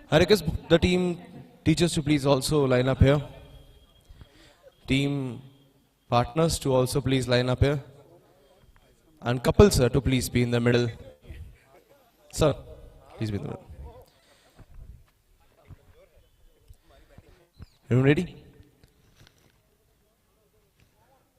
I request the team teachers to please also line up here. Team partners to also please line up here. And couples, sir, to please be in the middle. Sir, please be in the middle. Everyone ready?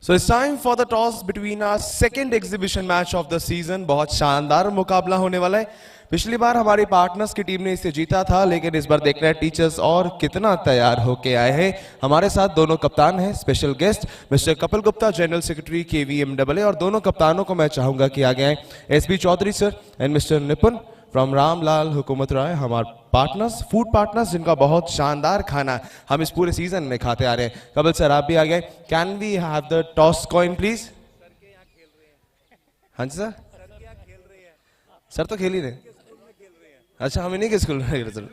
So it's time for the toss between our second exhibition match of the season. बहुत शानदार मुकाबला होने वाला है. पिछली बार हमारी partners की team ने इसे जीता था, लेकिन इस बार देख रहे हैं टीचर्स और कितना तैयार होके आए हैं. हमारे साथ दोनों कप्तान हैं, special guest mister Kapil Gupta, general secretary KVMAA, और दोनों कप्तानों को मैं चाहूंगा कि आगे आए SB Chaudhary sir and mister Nipun from Ramlal Hukumat Rai, हमारे पार्टनर्स, फूड पार्टनर्स, जिनका बहुत शानदार खाना हम इस पूरे सीजन में खाते आ रहे हैं. कपिल सर आप भी आ गए. Can we have the toss coin please? हाँ जी सर. सर तो खेल ही रहे. अच्छा, हम इन्हीं के स्कूल में.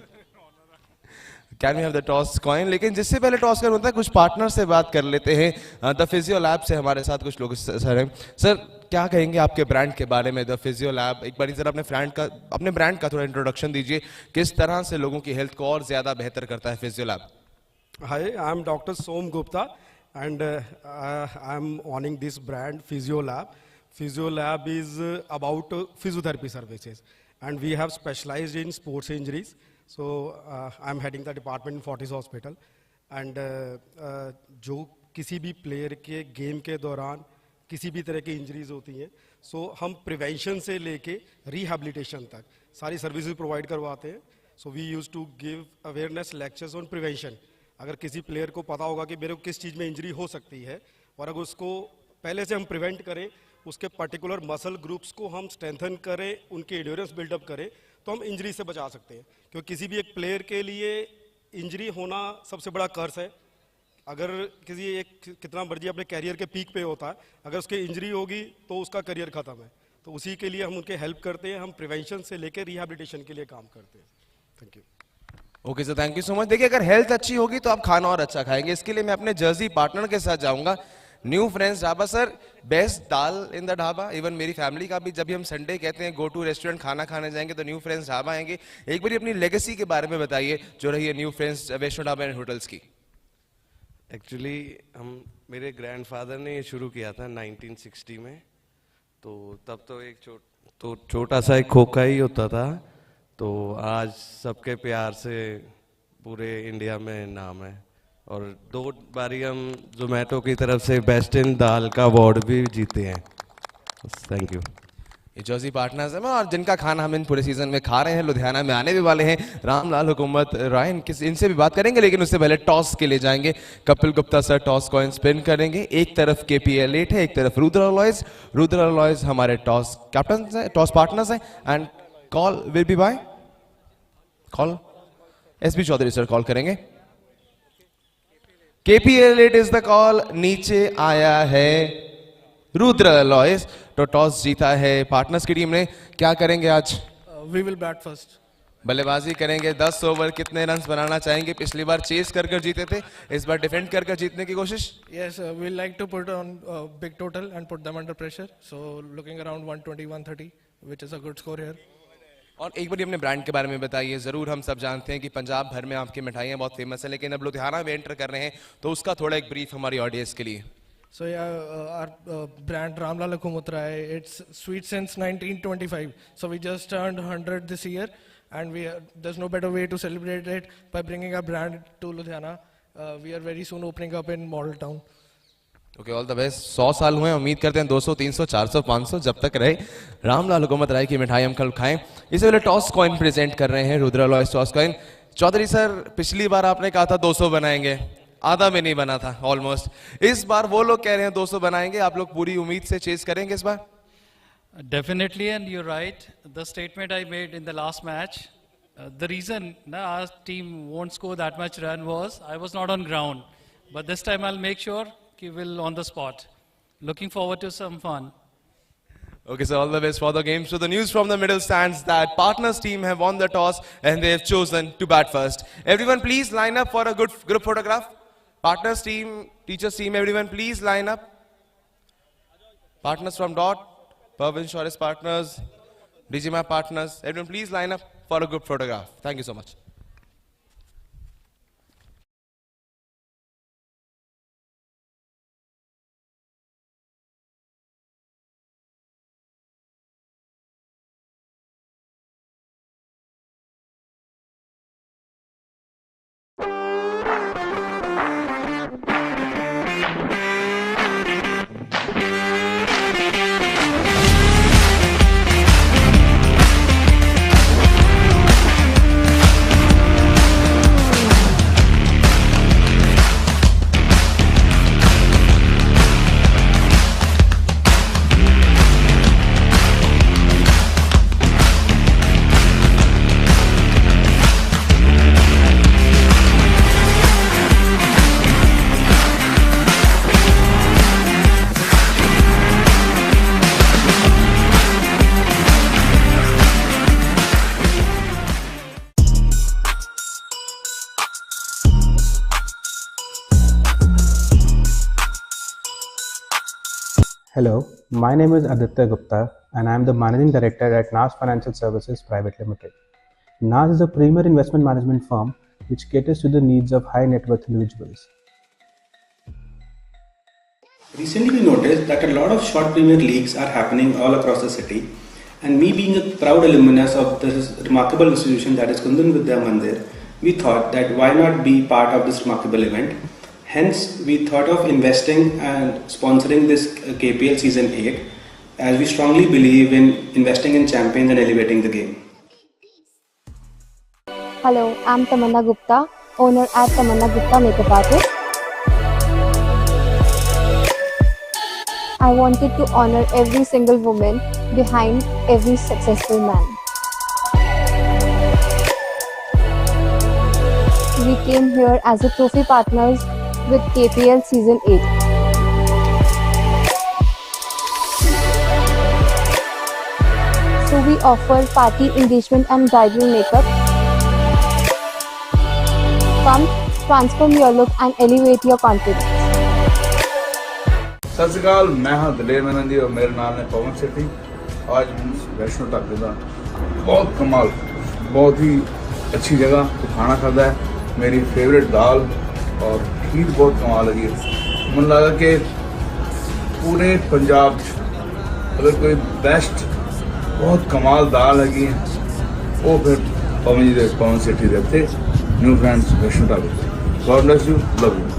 Can we have the toss coin? लेकिन जिससे पहले टॉस कॉइन होता है, कुछ पार्टनर से बात कर लेते हैं. द फिजियो लैब से हमारे साथ कुछ लोग सर हैं. सर क्या कहेंगे आपके ब्रांड के बारे में, द फिजियो लैब? एक बार जरा अपने ब्रांड का थोड़ा इंट्रोडक्शन दीजिए. किस तरह से लोगों की हेल्थ को और ज्यादा बेहतर करता है physio lab? Hi, I am Dr. Som Gupta, and I am owning this brand Physio Lab. Physio Lab is about physiotherapy services, and we have specialized in sports injuries. So I am heading the department in Fortis Hospital, and जो किसी भी player के game के दौरान किसी भी तरह की इंजरीज होती हैं, सो हम प्रिवेंशन से लेके रिहैबिलिटेशन तक सारी सर्विसेज प्रोवाइड करवाते हैं. So we use to give awareness lectures on prevention. अगर किसी प्लेयर को पता होगा कि मेरे को किस चीज़ में इंजरी हो सकती है, और अगर उसको पहले से हम प्रिवेंट करें, उसके पर्टिकुलर मसल ग्रुप्स को हम स्ट्रेंथन करें, उनके एंड्योरेंस बिल्डअप करें, तो हम इंजरी से बचा सकते हैं. क्योंकि किसी भी एक प्लेयर के लिए इंजरी होना सबसे बड़ा कर्स है. अगर किसी एक कितना मर्जी अपने कैरियर के पीक पे होता है, अगर उसकी इंजरी होगी तो उसका करियर ख़त्म है. तो उसी के लिए हम उनके हेल्प करते हैं. हम प्रिवेंशन से लेकर रिहैबिलिटेशन के लिए काम करते हैं. Thank you. Okay sir, thank you so much. देखिए, अगर हेल्थ अच्छी होगी तो आप खाना और अच्छा खाएंगे. इसके लिए मैं अपने जर्सी पार्टनर के साथ जाऊंगा. New friends dhaba sir, best dal in the dhaba. Even मेरी फैमिली का भी जब भी हम संडे कहते हैं गो टू रेस्टोरेंट खाना खाने जाएंगे, तो न्यू फ्रेंड्स ढाबा आएंगे. एक बार अपनी लेगेसी के बारे में बताइए जो रही है new Friends Vaishno Dhaba and hotels की. एक्चुअली मेरे ग्रैंडफादर ने ये शुरू किया था 1960 में. तो तब तो एक छोटा सा एक खोखा ही होता था. तो आज सबके प्यार से पूरे इंडिया में नाम है, और 2 बारी हम जोमेटो की तरफ से बेस्ट इन दाल का अवार्ड भी जीते हैं. Thank you. ये जर्सी पार्टनर्स हैं और जिनका खाना हम इन पूरे सीजन में खा रहे हैं. लुधियाना में आने भी वाले हैं रामलाल हुकूमत राय, इनसे भी बात करेंगे, लेकिन उससे पहले टॉस के लिए जाएंगे. Kapil Gupta sir toss coin spin करेंगे. एक तरफ KPL8 है, एक तरफ रुद्र अलॉयज. रुद्र अलॉयज हमारे टॉस कैप्टन हैं, टॉस पार्टनर्स हैं. And call will be by call SB Chaudhary sir call करेंगे. KPL8 is the call. नीचे आया है रुद्र अलॉयज. तो टॉस जीता है पार्टनर्स की टीम ने. क्या करेंगे आज? We will bat first. बल्लेबाजी करेंगे. 10 ओवर कितने रन बनाना चाहेंगे? पिछली बार चेस कर जीते थे, इस बार डिफेंड कर जीतने की कोशिश. Yes, we like to put on big total and put them under pressure. So looking around 120 130 which is a good score here. और एक बार अपने ब्रांड के बारे में बताइए. जरूर हम सब जानते हैं कि पंजाब भर में आपकी मिठाइयाँ बहुत फेमस है, लेकिन अब लुधियाना में एंटर कर रहे हैं, तो उसका थोड़ा एक ब्रीफ हमारी ऑडियंस के लिए. So our brand Ramlal Hukumat Rai, it's sweet since 1925. So we just turned 100 this year, and there's no better way to celebrate it by bringing our brand to Ludhiana. We are very soon opening up in Model Town. Okay, all the best. 100 साल हुए, उम्मीद करते हैं 200 300 400 500 जब तक रहे रामलाल हुकूमत राय की मिठाई हम कल खाएं. इससे पहले टॉस कॉइन प्रेजेंट कर रहे हैं Rudra Alloys toss coin. Chaudhary sir, पिछली बार आपने कहा था 200 बनाएंगे, आधा में नहीं बना था ऑलमोस्ट. इस बार वो लोग कह रहे हैं 200 बनाएंगे. आप लोग पूरी उम्मीद से चेस करेंगे इस बार? Definitely, and you're right. The statement I made in the last match, the reason our team won't score that much run was I was not on ground. But this time I'll make sure we will on the spot. Looking forward to some fun. Okay, so all the best for the game. So the news from the middle stands that partners team have won the toss and they have chosen to bat first. Everyone please line up for a good group photograph. Partners team, teachers team, everyone please line up. Partners from DOT, Pervin Shores partners, DigiMap partners, everyone please line up for a group photograph. Thank you so much. Hello, my name is Aditya Gupta and I am the Managing Director at NAS Financial Services Private Limited. NAS is a premier investment management firm which caters to the needs of high net worth individuals. Recently, we noticed that a lot of short Premier Leagues are happening all across the city, and me being a proud alumnus of this remarkable institution that is Kundan Vidya Mandir, we thought that why not be part of this remarkable event. Hence, we thought of investing and sponsoring this KPL Season 8, as we strongly believe in investing in champions and elevating the game. Hello, I'm Tamanna Gupta, owner at Tamanna Gupta Makeup Artist. I wanted to honor every single woman behind every successful man. We came here as a trophy partners with KPL Season 8. So we offer party engagement and bridal makeup. Come, transform your look and elevate your confidence. सत श्री अकाल, मैं हाँ दलेर मेनन जी और मेरे नाम है पवन सेठी। आज वैष्णो ढाबे का बहुत कमाल, बहुत ही अच्छी जगह खाना खाता है। मेरी फेवरेट दाल और खीर बहुत कमाल लगी है। मन लगा कि पूरे पंजाब अगर कोई बेस्ट बहुत कमाल दाल लगी है वो फिर पवन जी पवन सेठी रहते न्यू फ्रेंड्स वैष्णो ढाबे। God bless you, love you.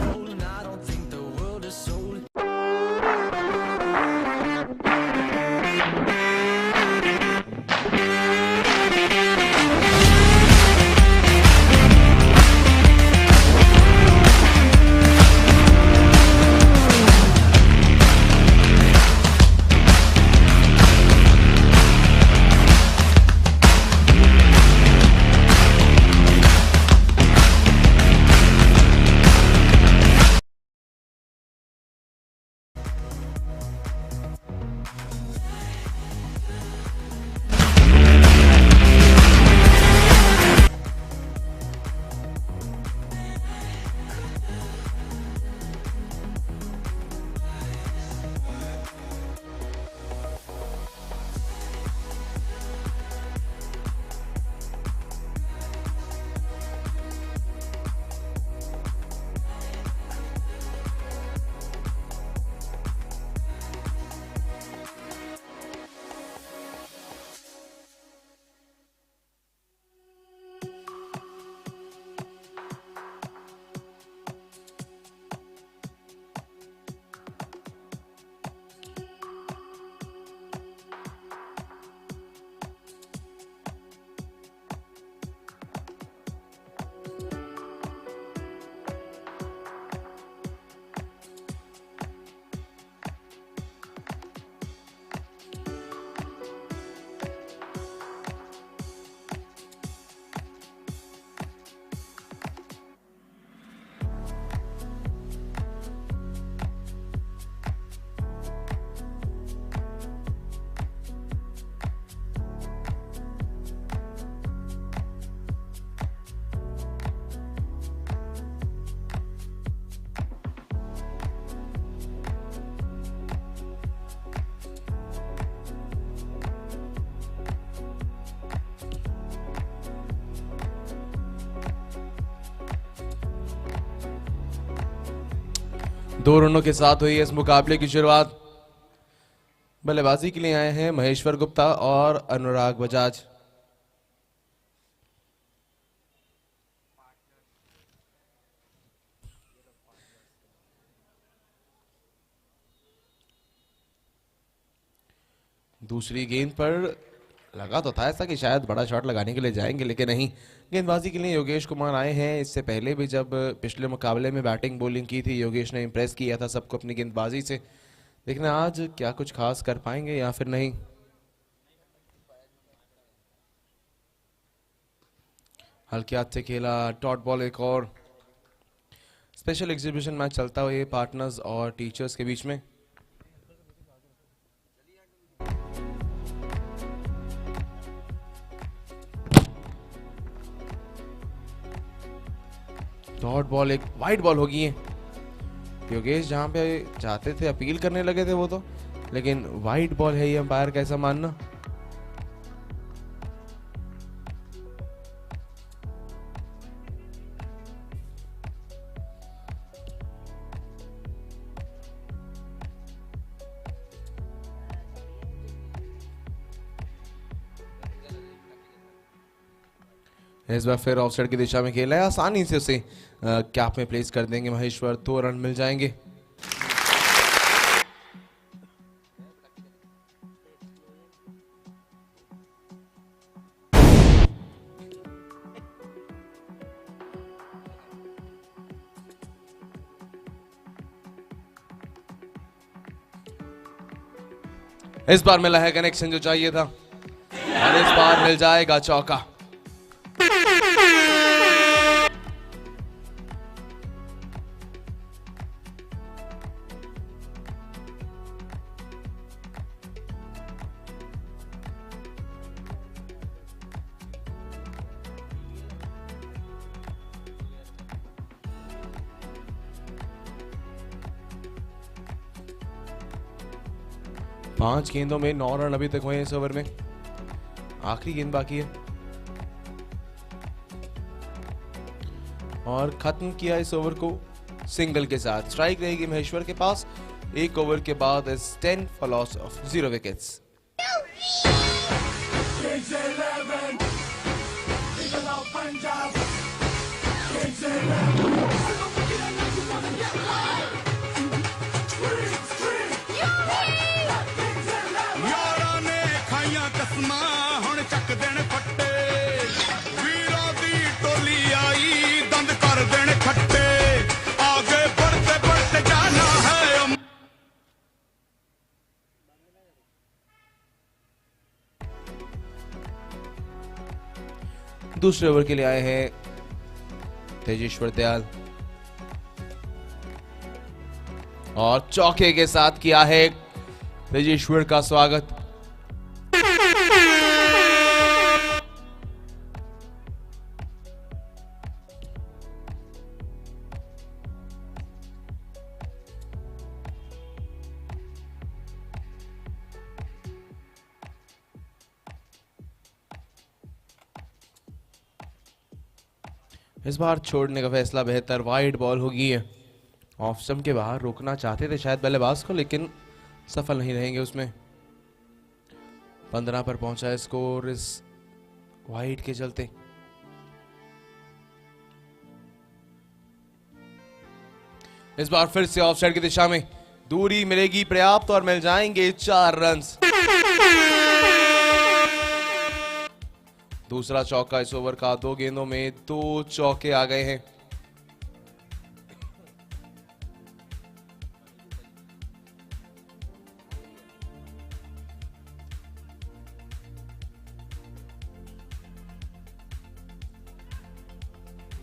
दो रनों के साथ हुई इस मुकाबले की शुरुआत। बल्लेबाजी के लिए आए हैं महेश्वर गुप्ता और अनुराग बजाज। दूसरी गेंद पर लगा तो था ऐसा कि शायद बड़ा शॉट लगाने के लिए जाएंगे, लेकिन नहीं। गेंदबाजी के लिए योगेश कुमार आए हैं। इससे पहले भी जब पिछले मुकाबले में बैटिंग बॉलिंग की थी, योगेश ने इंप्रेस किया था सबको अपनी गेंदबाजी से। देखना आज क्या कुछ खास कर पाएंगे या फिर नहीं। हल्के हाथ से खेला डॉट बॉल। एक और स्पेशल एग्जीबिशन मैच चलता हुआ ये पार्टनर्स और टीचर्स के बीच में। डॉट बॉल, एक वाइड बॉल होगी है। योगेश जहां पे चाहते थे अपील करने लगे थे वो तो, लेकिन वाइट बॉल है ये, अंपायर का ऐसा मानना। इस बार फिर ऑफसाइड की दिशा में खेला है, आसानी से उसे कैप में प्लेस कर देंगे महेश्वर, 2 रन मिल जाएंगे। इस बार मिला है कनेक्शन जो चाहिए था और इस बार मिल जाएगा चौका। पांच गेंदों में 9 रन अभी तक हुए इस ओवर में, आखिरी गेंद बाकी है और खत्म किया इस ओवर को सिंगल के साथ। स्ट्राइक रहेगी महेश्वर के पास। 1 ओवर के बाद is 10 for loss of 0 wickets. दूसरे ओवर के लिए आए हैं तेजेश्वर दयाल और चौके के साथ किया है तेजेश्वर का स्वागत। इस बार छोड़ने का फैसला बेहतर, वाइड बॉल होगी है। ऑफ स्टंप के बाहर रोकना चाहते थे शायद बल्लेबाज को, लेकिन सफल नहीं रहेंगे उसमें। 15 पर पहुंचा है स्कोर इस वाइड के चलते। इस बार फिर से ऑफ साइड की दिशा में दूरी मिलेगी पर्याप्त और मिल जाएंगे 4 रन। दूसरा चौका इस ओवर का, 2 गेंदों में 2 चौके आ गए हैं।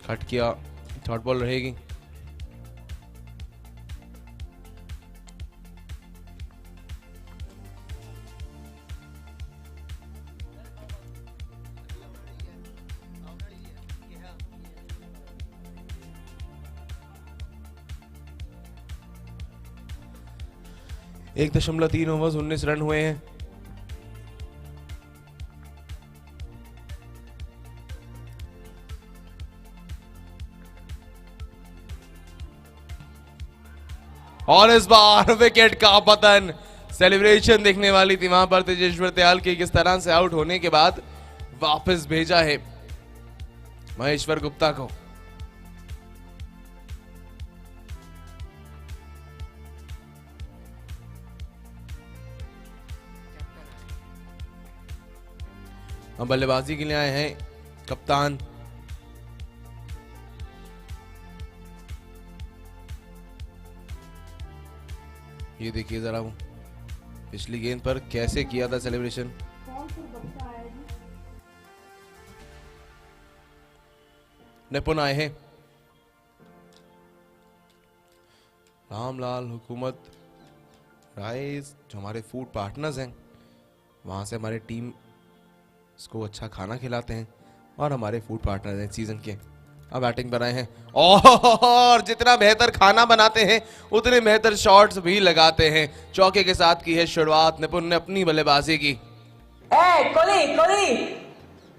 कट किया, थर्ड बॉल रहेगी। एक 1.3 ओवर्स 19 रन हुए हैं। और इस बार विकेट का पतन। सेलिब्रेशन देखने वाली थी वहां पर तेजेश्वर दयाल की, किस तरह से आउट होने के बाद वापस भेजा है महेश्वर गुप्ता को। अब बल्लेबाजी के लिए आए हैं कप्तान। ये देखिए जरा वो पिछली गेंद पर कैसे किया था सेलिब्रेशन। निपुण आए हैं रामलाल, हुकूमत, राइस, जो हमारे फूड पार्टनर्स हैं, वहां से हमारे टीम इसको अच्छा खाना खिलाते हैं और हमारे फूड पार्टनर हैं सीजन के। अब बैटिंग पर आए हैं और जितना बेहतर खाना बनाते हैं उतने बेहतर शॉट्स भी लगाते हैं। चौके के साथ की है शुरुआत, निपुण ने अपनी बल्लेबाजी की। कोहली कोहली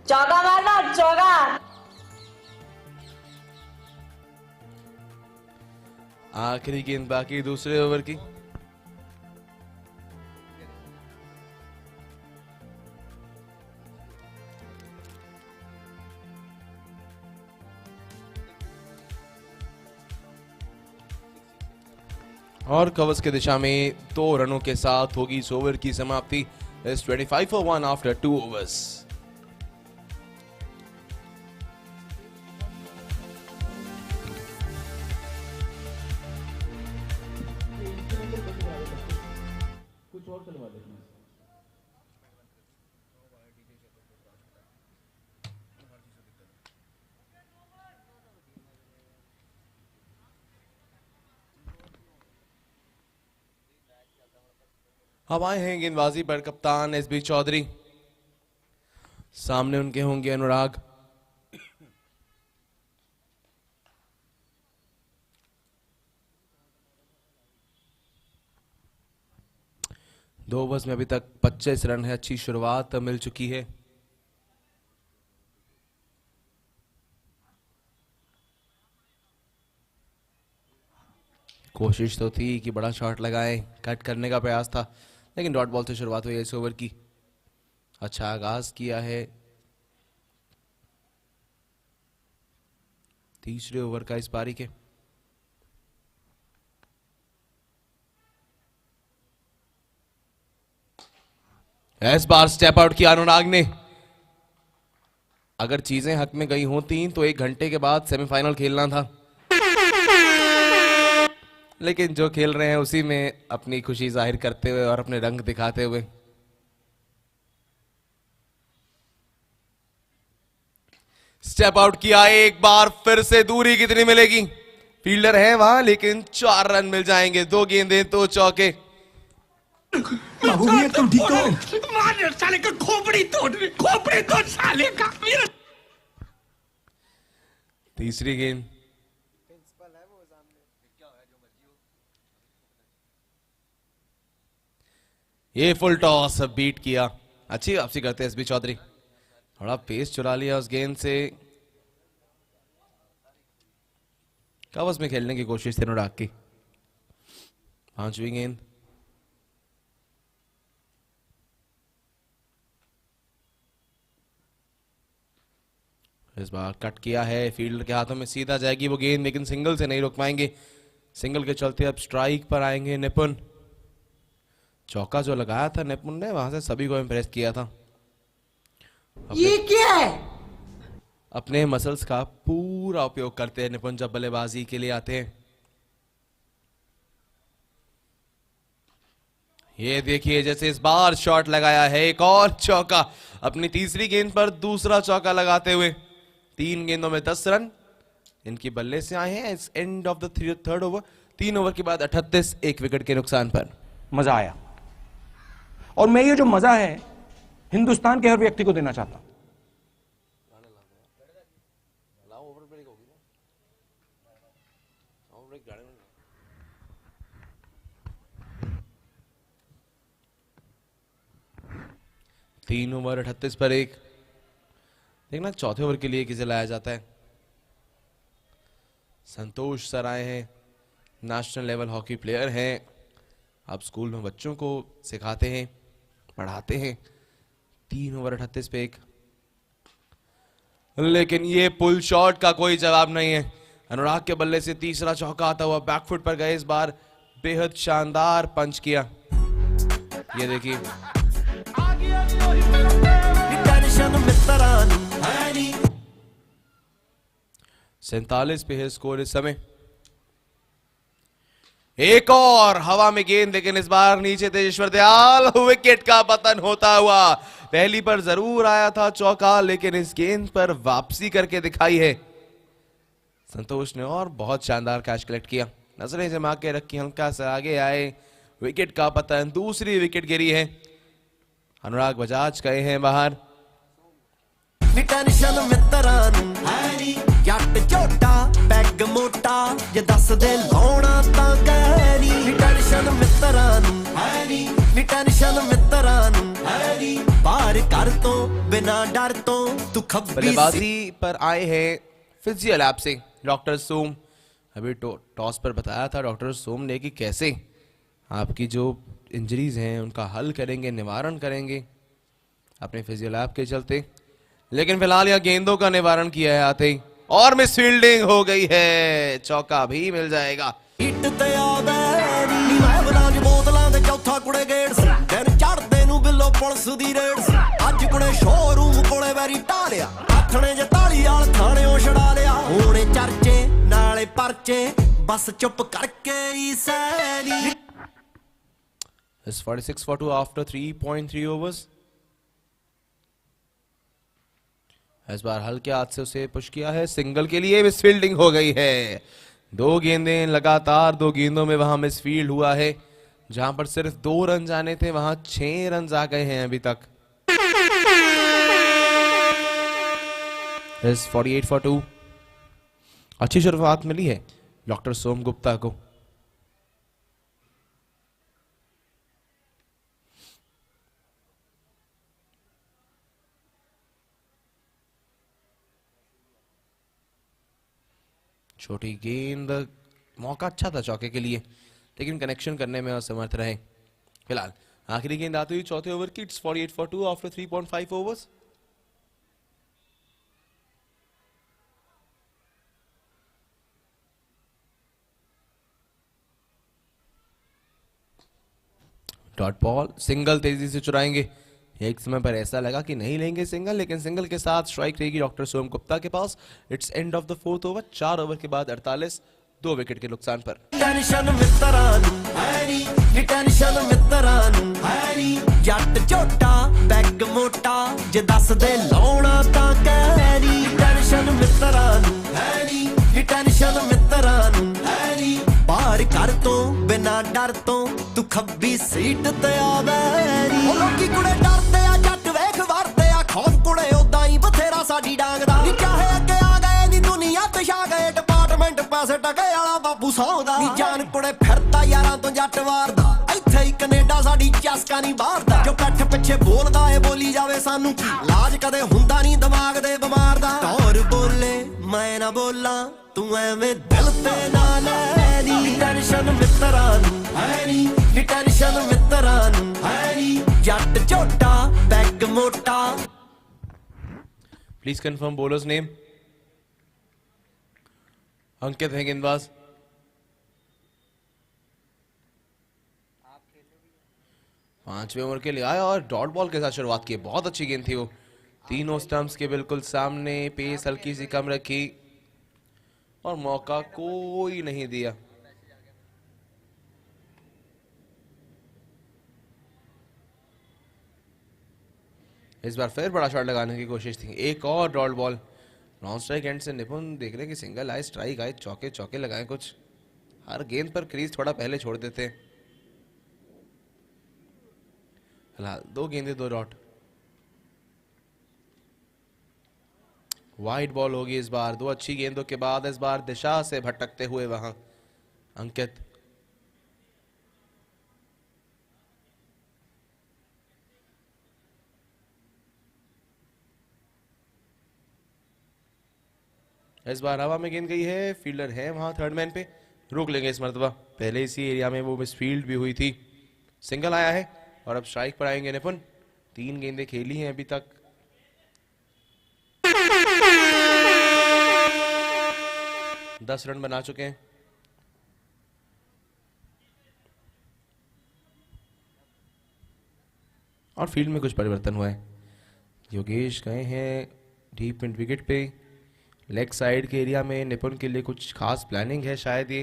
चौका मारना, चौका। आखिरी गेंद बाकी दूसरे ओवर की। और कवर्स की दिशा में 2 रनों के साथ होगी इस ओवर की समाप्ति। इस 25 for 1 आफ्टर 2 overs। अब आए हैं गेंदबाजी पर कप्तान एसबी चौधरी, सामने उनके होंगे अनुराग। दो ओवर्स में अभी तक 25 रन है, अच्छी शुरुआत मिल चुकी है। कोशिश तो थी कि बड़ा शॉट लगाएं, कट करने का प्रयास था, लेकिन डॉट बॉल से शुरुआत हुई है इस ओवर की। अच्छा आगाज किया है तीसरे ओवर का इस पारी के। इस बार स्टेप आउट किया अनुराग ने। अगर चीजें हक में गई होती तो 1 घंटे के बाद सेमीफाइनल खेलना था, लेकिन जो खेल रहे हैं उसी में अपनी खुशी जाहिर करते हुए और अपने रंग दिखाते हुए। स्टेप आउट किया, एक बार फिर से दूरी कितनी मिलेगी? फील्डर है वहां, लेकिन 4 रन मिल जाएंगे। 2 गेंदें 2 चौके। तुम ठीक हो? मार साले का खोपड़ी तोड़ साले का। तीसरी गेंद, ये फुल टॉस बीट किया। अच्छी वापसी करते हैं एसबी चौधरी, थोड़ा पेस चुरा लिया उस गेंद से। कवर्स में खेलने की कोशिश थी अनुराग की। 5वीं गेंद, इस बार कट किया है, फील्डर के हाथों में सीधा जाएगी वो गेंद, लेकिन सिंगल से नहीं रोक पाएंगे। सिंगल के चलते अब स्ट्राइक पर आएंगे निपुण। चौका जो लगाया था निपुण ने, वहां से सभी को इंप्रेस किया था। ये क्या है? अपने मसल्स का पूरा उपयोग करते हैं निपुण जब बल्लेबाजी के लिए आते हैं। ये देखिए जैसे इस बार शॉट लगाया है, एक और चौका। अपनी तीसरी गेंद पर दूसरा चौका लगाते हुए 3 गेंदों में 10 रन इनकी बल्ले से आए हैं। इस and of the 3rd over. 3 over के बाद 38, 1 विकेट के नुकसान पर। मजा आया, और मैं ये जो मजा है हिंदुस्तान के हर व्यक्ति को देना चाहता हूं। तीन ओवर 38 पर 1। देखना चौथे ओवर के लिए किसे लाया जाता है। संतोष सर आए हैं, नेशनल लेवल हॉकी प्लेयर हैं। अब स्कूल में बच्चों को सिखाते हैं, पढ़ाते हैं। 3 ओवर 38 पे 1, लेकिन ये पुल शॉट का कोई जवाब नहीं है। अनुराग के बल्ले से तीसरा चौका आता हुआ बैकफुट पर गए, इस बार बेहद शानदार पंच किया। ये देखिए, सैंतालीस पे है स्कोर इस समय। एक और हवा में गेंद, लेकिन इस बार नीचे तेजेश्वर दयाल। विकेट का पतन होता हुआ। पहली पर जरूर आया था चौका, लेकिन इस गेंद पर वापसी करके दिखाई है संतोष ने, और बहुत शानदार कैच कलेक्ट किया। नजरें जमा के रखी, हल्का से आगे आए। विकेट का पतन, दूसरी विकेट गिरी है। अनुराग बजाज गए हैं बाहर। डर तो तू खब्बी बल्लेबाजी पर आए हैं फिजियो लैब से डॉक्टर सोम। अभी टॉस पर बताया था डॉक्टर सोम ने कि कैसे आपकी जो इंजरीज हैं उनका हल करेंगे, निवारण करेंगे अपने फिजियो लैब के चलते। लेकिन फिलहाल यह गेंदों का निवारण किया है आते ही, और मिस फील्डिंग हो गई है, चौका भी मिल जाएगा। हिट ते आ बैरी मैं बना के बोतलां दे चौथा कुड़े गेट सी दिन चढ़दे नु बिल्लो पुलिस दी रेड सी अज कुड़े शोरूम कोले वैरी टालिया आथणे जे ताली वाल थाणे ओ छड़ा लिया होणे चर्चे नाले परचे बस चुप करके ही Saini. It's 46 for 2 after 3.3 overs. इस बार हल्के हाथ से उसे पुश किया है, सिंगल के लिए मिस फील्डिंग हो गई है। 2 गेंदें लगातार, 2 गेंदों में वहां मिस फील्ड हुआ है। जहां पर सिर्फ 2 रन जाने थे वहां 6 रन आ गए हैं अभी तक। It's 48 for 2. अच्छी शुरुआत मिली है डॉक्टर सोम गुप्ता को। छोटी गेंद, मौका अच्छा था चौके के लिए लेकिन कनेक्शन करने में असमर्थ रहे। फिलहाल आखिरी गेंद आती हुई चौथे ओवर की। It's 48 for 2 after 3.5 overs. Dot ball, single तेजी से चुराएंगे। एक समय पर ऐसा लगा कि नहीं लेंगे सिंगल, लेकिन सिंगल के साथ स्ट्राइक रहेगी डॉक्टर सोम गुप्ता के पास। It's end of the 4th over. 4 over के बाद 48, 2 विकेट के नुकसान पर। टेंशन मित्तरां नूं है नी, नी टेंशन मित्तरां नूं है नी, जट झोटा बैग मोटा जे दस दे लाउणा तां कहरी। टेंशन मित्तरां नूं है नी, नी टेंशन मित्तरां नूं है नी, बाहर कर तो बिना डर तो तू खब्बी सीट ते आ बैरी। ओ लोकी कुड़े डरदे आ जट वेख वरदे आ खौफ कुड़े उदां ही बथेरा साडी डांगदा नी, चाहे अगे आ गए नी दुनिया ते छा गए डिपार्टमेंट पैसे टके वाला बापू सौदा नी, जान कुड़े फिरदा यारां तो जट वारदा ਇੱਥੇ ਹੀ ਕੈਨੇਡਾ ਸਾਡੀ ਚਸਕਾ ਨਹੀਂ ਬਾਹਰਦਾ, ਜੋ ਕੱਠ ਪਿੱਛੇ ਬੋਲਦਾ ਏ ਬੋਲੀ ਜਾਵੇ ਸਾਨੂੰ ਕੀ ਲਾਜ ਕਦੇ ਹੁੰਦਾ ਨਹੀਂ ਦਿਮਾਗ ਦੇ ਬਿਮਾਰ ਦਾ। ਟੌਰ ਬੋਲੇ ਮੈਂ ਨਾ ਬੋਲਾਂ ਤੂੰ ਐਵੇਂ ਦਿਲ ਤੇ ਨਾ ਲੈ ਨੀ, ਟੈਨਸ਼ਨ ਮਿੱਤਰਾਂ ਨੂੰ ਹੈ ਨੀ, ਨੀ ਟੈਨਸ਼ਨ ਮਿੱਤਰਾਂ ਨੂੰ ਹੈ ਨੀ, ਜੱਟ ਝੋਟਾ ਬੈਗ ਮੋਟਾ। Please confirm bowlers name. Ankit है गेंदबाज। पांचवें ओवर के लिए आया और डॉट बॉल के साथ शुरुआत की। बहुत अच्छी गेंद थी वो, तीनों स्टंप्स के बिल्कुल सामने, पेस हल्की सी कम रखी और मौका कोई नहीं दिया। इस बार फिर बड़ा शॉट लगाने की कोशिश थी, एक और dot ball. Non strike and से निपुण देख रहे कि सिंगल आए, स्ट्राइक आए, चौके चौके लगाए, कुछ हर गेंद पर क्रीज थोड़ा पहले छोड़ देते। फिलहाल 2 गेंदे 2 डॉट। वाइड बॉल होगी इस बार। 2 अच्छी गेंदों के बाद इस बार दिशा से भटकते हुए वहां अंकित। इस बार हवा में गेंद गई है, फील्डर है वहां थर्ड मैन पे, रोक लेंगे इस मर्तबा। पहले इसी एरिया में वो मिस फील्ड भी हुई थी। सिंगल आया है और अब स्ट्राइक पर आएंगे निपुण। 3 गेंदें खेली हैं अभी तक। दस रन बना चुके हैं। और फील्ड में कुछ परिवर्तन हुआ है। योगेश गए हैं डीप मिड विकेट पे। लेग साइड के एरिया में निपुण के लिए कुछ खास प्लानिंग है, शायद ये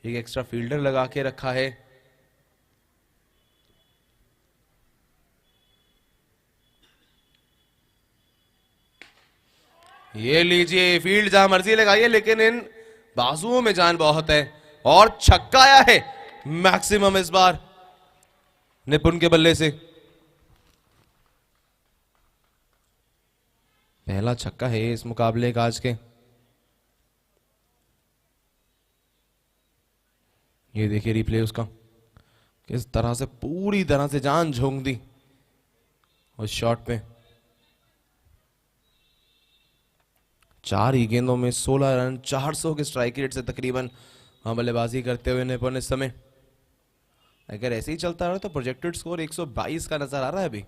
एक एक्स्ट्रा फील्डर लगा के रखा है। ये लीजिए, फील्ड जहां मर्जी लगाइए लेकिन इन बाजुओं में जान बहुत है। और छक्का आया है मैक्सिमम इस बार निपुण के बल्ले से। पहला छक्का है इस मुकाबले का आज के। ये देखिए रिप्ले उसका, किस तरह से पूरी तरह से जान झोंक दी उस शॉट पे। 4 ही गेंदों में 16 रन, 400 के स्ट्राइक रेट से तकरीबन बल्लेबाजी करते हुए निपुण इस समय। अगर ऐसे ही चलता रहा तो प्रोजेक्टेड स्कोर 122 का नजर आ रहा है। अभी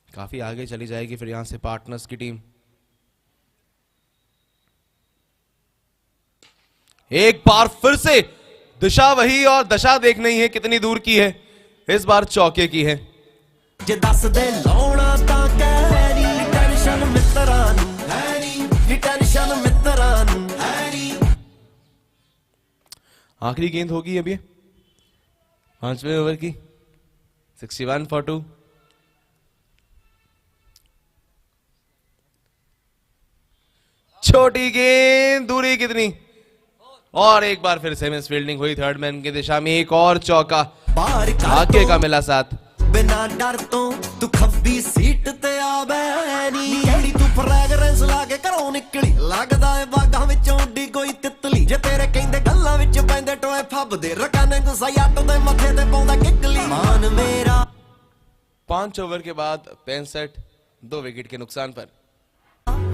काफी आगे चली जाएगी फिर यहां से पार्टनर्स की टीम। एक बार फिर से दिशा वही और दशा देखना ही है कितनी दूर की है, इस बार चौके की है। जे दस दे लौड़ा तां कहरी टेंशन मित्तरां नूं हैनी टेंशन मित्तरां नूं हैनी। आखिरी गेंद होगी अभी 5वें ओवर की। 61 for 2। छोटी गेंद, दूरी कितनी, और एक बार फिर से मिस फील्डिंग हुई थर्ड मैन की दिशा में। एक और चौका भाग्य का मिला साथ। बिना डर तो तू खब्बी सीट ते आ बैनी केड़ी तू फ्रैगरेंस लाके घरों निकली लगदा है बागां विचों डी कोई तितली। जे तेरे कहंदे गल्लां विच पैंदे टोए फबदे रकाने गुस्सा याट दे मथे ते पौंदा किकली। मान मेरा 5 ओवर के बाद 65, 2 विकेट के नुकसान पर।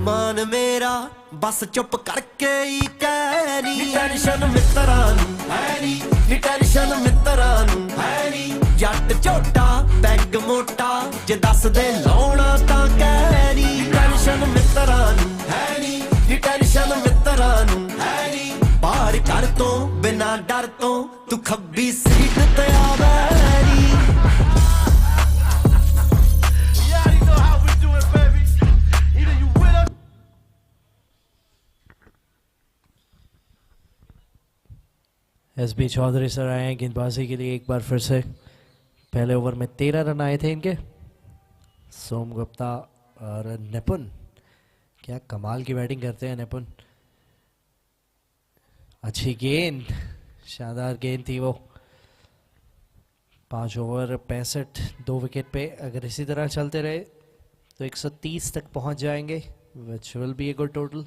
मान मेरा बस चुप करके ही कहनी टेंशन मित्तरां नूं हैनी टेंशन मित्तरां नूं हैनी। जट झोटा बैग मोटा जे दस दे लौड़ा तां कहनी टेंशन मित्तरां नूं हैनी टेंशन मित्तरां नूं हैनी। बाहर कर तो बिना डर तो तू खब्बी सीट ते आ बैनी। SB चौधरी सर आए हैं गेंदबाजी के लिए एक बार फिर से। पहले ओवर में 13 रन आए थे इनके। सोम गुप्ता और निपुण, क्या कमाल की बैटिंग करते हैं निपुण। अच्छी गेंद, शानदार गेंद थी वो। 5 ओवर 65, 2 विकेट पे। अगर इसी तरह चलते रहे तो 130 तक पहुंच जाएंगे, which will be a good total.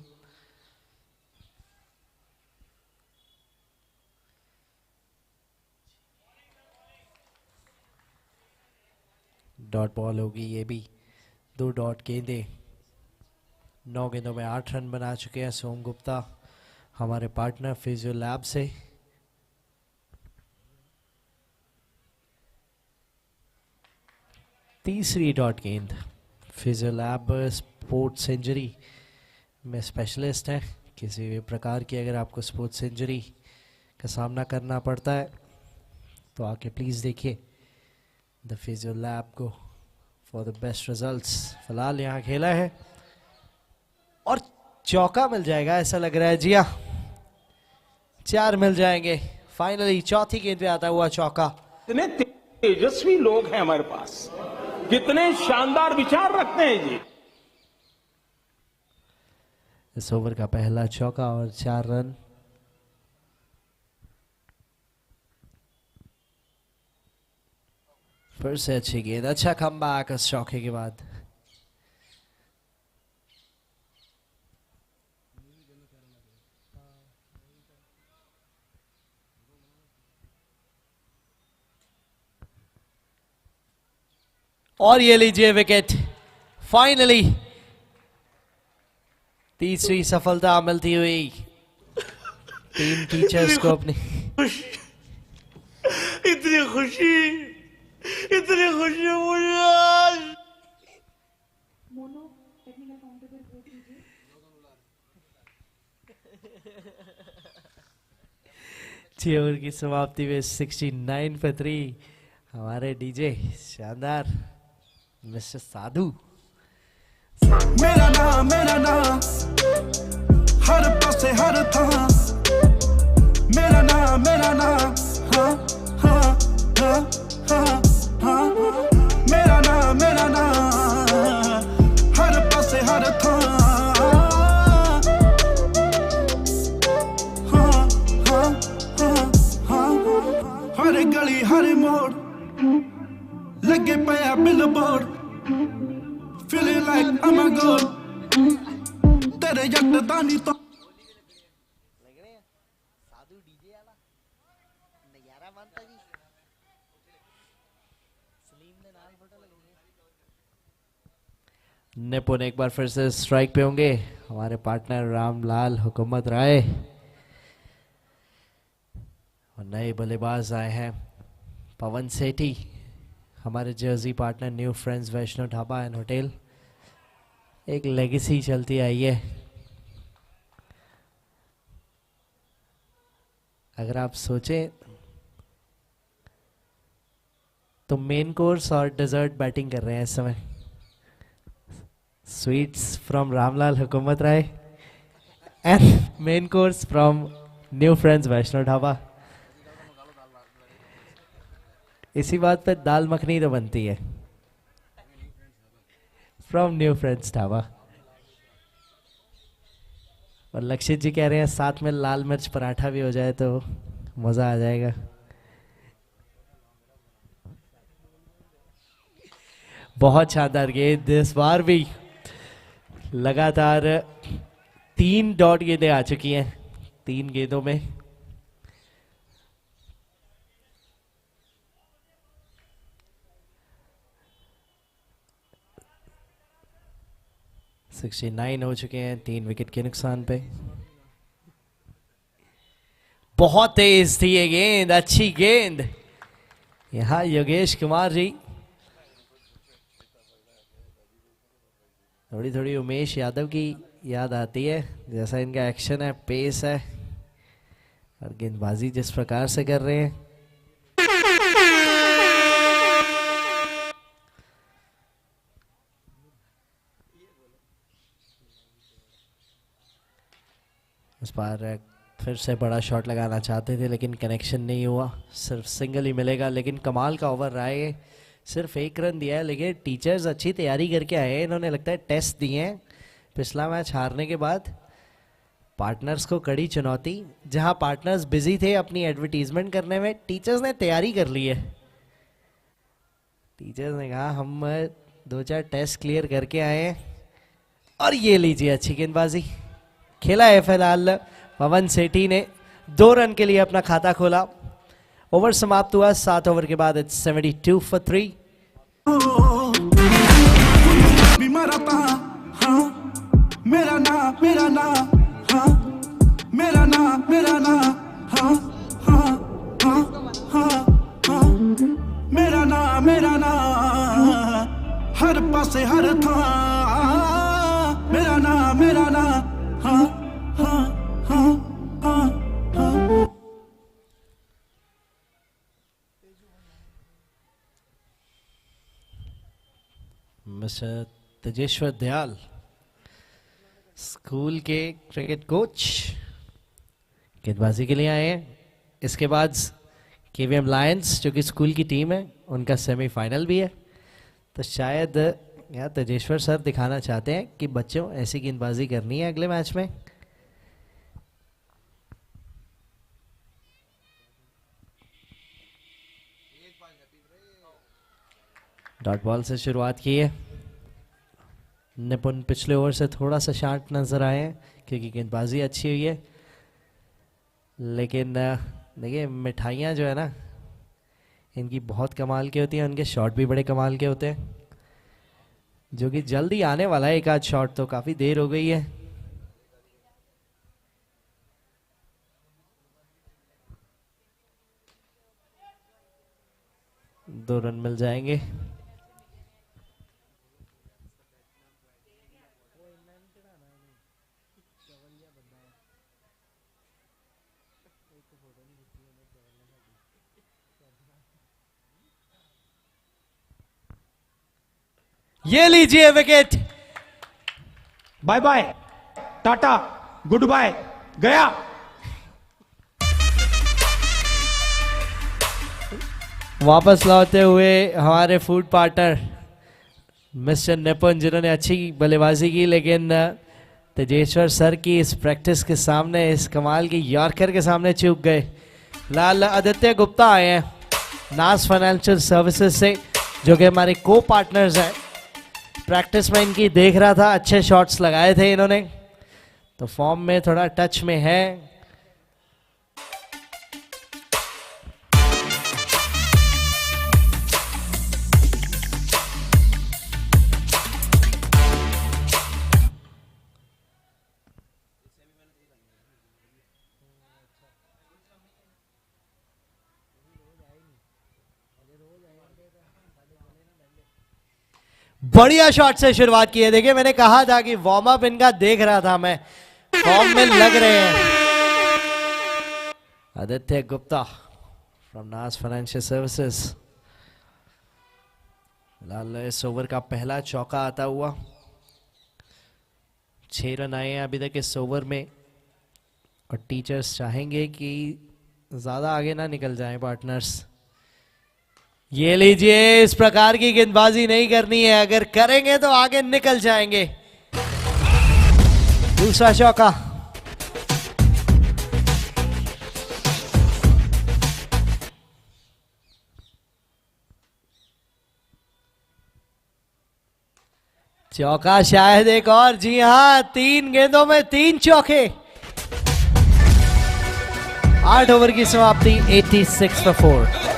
Dot ball होगी ये भी, 2 डॉट गेंदे। 9 गेंदों में 8 रन बना चुके हैं सोम गुप्ता हमारे पार्टनर फिजियो लैब से। तीसरी डॉट गेंद। फिजियो लैब स्पोर्ट्स इंजरी में स्पेशलिस्ट हैं। किसी भी प्रकार की अगर आपको स्पोर्ट्स इंजरी का सामना करना पड़ता है तो आके प्लीज़ देखिए द फिजियो लैब को फॉर द बेस्ट रिजल्ट्स। फिलहाल यहाँ खेला है और चौका मिल जाएगा ऐसा लग रहा है। जी हाँ, 4 मिल जाएंगे फाइनली। चौथी गेंद पे आता हुआ चौका। कितने तेजस्वी लोग हैं हमारे पास, कितने शानदार विचार रखते हैं जी। इस ओवर का पहला चौका और 4 रन। फिर से अच्छी गेंद, अच्छा कमबैक इस चौके के बाद। और ये लीजिए विकेट फाइनली। तीसरी सफलता मिलती हुई टीम टीचर्स को अपनी। इतनी खुशी मुझे आज। 6 ओवर की समाप्ति में 69 पे 3 हमारे डीजे शानदार मिस्टर साधु। मेरा नाम हर पासे हर था। मेरा नाम हाँ हाँ हाँ हाँ हाँ। मेरा नाम हर पासे हर था। हाँ हाँ हाँ हाँ। हर गली हर मोड़ लगे पया billboard. Feeling like I'm a god. तेरे जट दानी तो निपुण एक बार फिर से स्ट्राइक पे होंगे हमारे पार्टनर रामलाल हुकूमत राय और नए बल्लेबाज आए हैं पवन सेठी, हमारे jersey partner New Friends Vaishno Dhaba and hotel. एक लेगेसी चलती आई है। अगर आप सोचें तो मेन कोर्स और डेजर्ट बैटिंग कर रहे हैं इस समय। Sweets from Ramlal Hukumat Rai and main course from New Friends Vaishno Dhaba. इसी बात पे दाल मखनी तो बनती है फ्रॉम न्यू फ्रेंड्स ढाबा। और लक्षित जी कह रहे हैं साथ में लाल मिर्च पराठा भी हो जाए तो मज़ा आ जाएगा। बहुत शानदार गेंद, इस बार भी लगातार 3 डॉट गेंदें आ चुकी हैं 3 गेंदों में। सिक्सटी 69 हो चुके हैं 3 विकेट के नुकसान पे। बहुत तेज थी ये गेंद, अच्छी गेंद। यहाँ योगेश कुमार जी, थोड़ी थोड़ी उमेश यादव की याद आती है, जैसा इनका एक्शन है, पेस है और गेंदबाजी जिस प्रकार से कर रहे हैं। इस बार फिर से बड़ा शॉट लगाना चाहते थे लेकिन कनेक्शन नहीं हुआ, सिर्फ सिंगल ही मिलेगा। लेकिन कमाल का ओवर रहा है, सिर्फ 1 रन दिया है लेकिन टीचर्स अच्छी तैयारी करके आए हैं। इन्होंने लगता है टेस्ट दिए हैं पिछला मैच हारने के बाद। पार्टनर्स को कड़ी चुनौती, जहां पार्टनर्स बिजी थे अपनी एडवर्टीजमेंट करने में, टीचर्स ने तैयारी कर ली है। टीचर्स ने कहा हम 2-4 टेस्ट क्लियर करके आए हैं। और ये लीजिए अच्छी गेंदबाजी खेला है। फिलहाल पवन सेठी ने 2 रन के लिए अपना खाता खोला। ओवर समाप्त हुआ 7 ओवर के बाद। It's 72 for 3। मेरा ना मेरा ना हाँ मेरा ना मेरा ना हाँ हाँ हाँ हाँ हाँ मेरा ना हर पासे हर था मेरा ना हाँ हाँ हाँ हाँ हाँ। मिस्टर तेजेश्वर दयाल, स्कूल के क्रिकेट कोच, गेंदबाजी के लिए आए हैं। इसके बाद केवीएम लायंस जो कि स्कूल की टीम है, उनका सेमीफाइनल भी है। तो शायद यहाँ तेजेश्वर सर दिखाना चाहते हैं कि बच्चों ऐसी गेंदबाजी करनी है अगले मैच में। डॉट बॉल से शुरुआत की है। निपुण पिछले ओवर से थोड़ा सा शार्ट नजर आए हैं क्योंकि गेंदबाजी अच्छी हुई है। लेकिन देखिए मिठाइयाँ जो है ना, इनकी बहुत कमाल की होती हैं, उनके शॉट भी बड़े कमाल के होते हैं, जो कि जल्दी आने वाला है। एक आध शॉट तो काफ़ी देर हो गई है। दो रन मिल जाएंगे। ये लीजिए wicket. Bye bye, tata, good bye, गया। वापस लौटते हुए हमारे फूड पार्टनर मिस्टर निपुण, जिन्होंने अच्छी बल्लेबाजी की, लेकिन तेजेश्वर सर की इस प्रैक्टिस के सामने, इस कमाल की यॉर्कर के सामने चूक गए। लाल आदित्य गुप्ता आए हैं नाज फाइनेंशियल सर्विसेज से, जो कि हमारे को पार्टनर्स हैं। प्रैक्टिस में इनकी देख रहा था, अच्छे शॉट्स लगाए थे इन्होंने, तो फॉर्म में थोड़ा टच में है। बढ़िया शॉट से शुरुआत की है। देखिए मैंने कहा था कि वार्म अप इनका देख रहा था मैं, फॉर्म में लग रहे हैं। आदित्य गुप्ता फ्रॉम नाज फाइनेंशियल सर्विसेज। फिलहाल इस ओवर का पहला चौका आता हुआ। 6 रन आए हैं अभी तक इस ओवर में और टीचर्स चाहेंगे कि ज्यादा आगे ना निकल जाएं पार्टनर्स। ये लीजिए, इस प्रकार की गेंदबाजी नहीं करनी है, अगर करेंगे तो आगे निकल जाएंगे। दूसरा चौका। चौका शायद एक और, जी हां 3 गेंदों में 3 चौके। 8 ओवर की समाप्ति 86 for 4।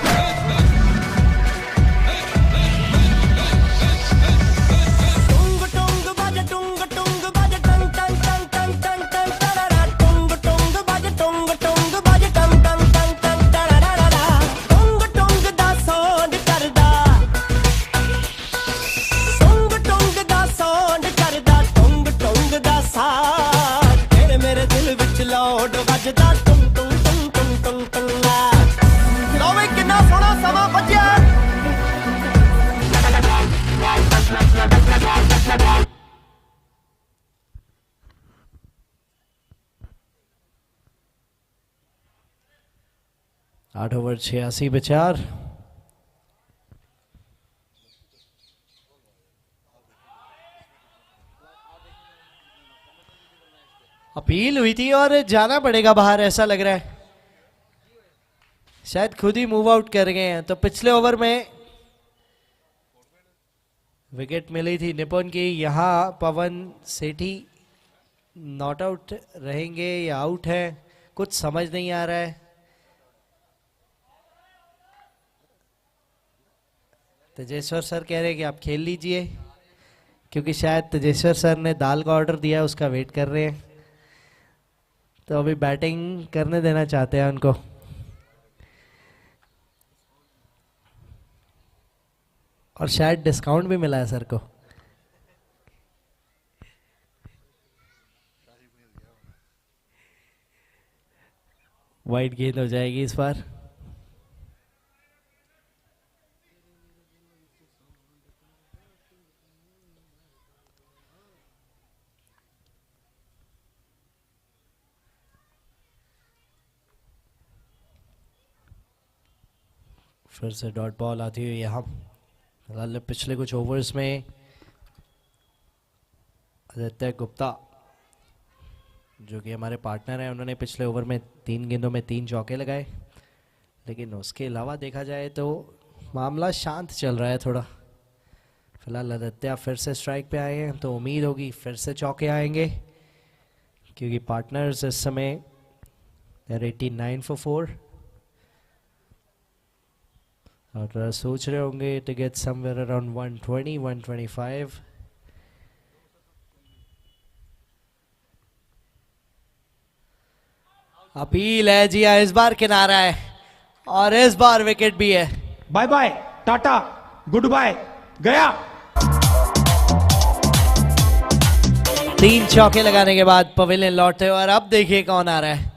आठ ओवर 86 पे 4। अपील हुई थी और जाना पड़ेगा बाहर, ऐसा लग रहा है शायद खुद ही मूव आउट कर गए हैं। तो पिछले ओवर में विकेट मिली थी निपुण की, यहां पवन सेठी नॉट आउट रहेंगे या आउट है, कुछ समझ नहीं आ रहा है। तेजेश्वर सर कह रहे हैं कि आप खेल लीजिए, क्योंकि शायद तेजेश्वर सर ने दाल का ऑर्डर दिया, उसका वेट कर रहे हैं, तो अभी बैटिंग करने देना चाहते हैं उनको। और शायद डिस्काउंट भी मिला है सर को। वाइड गेंद हो जाएगी इस बार। फिर से डॉट बॉल आती हुई यहाँ। फिलहाल पिछले कुछ ओवर्स में आदित्य गुप्ता जो कि हमारे पार्टनर हैं, उन्होंने पिछले ओवर में 3 गेंदों में 3 चौके लगाए, लेकिन उसके अलावा देखा जाए तो मामला शांत चल रहा है थोड़ा। फिलहाल आदित्य फिर से स्ट्राइक पे आए हैं, तो उम्मीद होगी फिर से चौके आएंगे, क्योंकि पार्टनर्स इस समय 89 for 4 और सोच रहे होंगे to get somewhere around 120 125। Appeal है जी हाँ, इस बार किनारा है और इस बार विकेट भी है। Bye bye tata good bye गया। 3 चौके लगाने के बाद पवेलियन लौटते और अब देखिए कौन आ रहा है।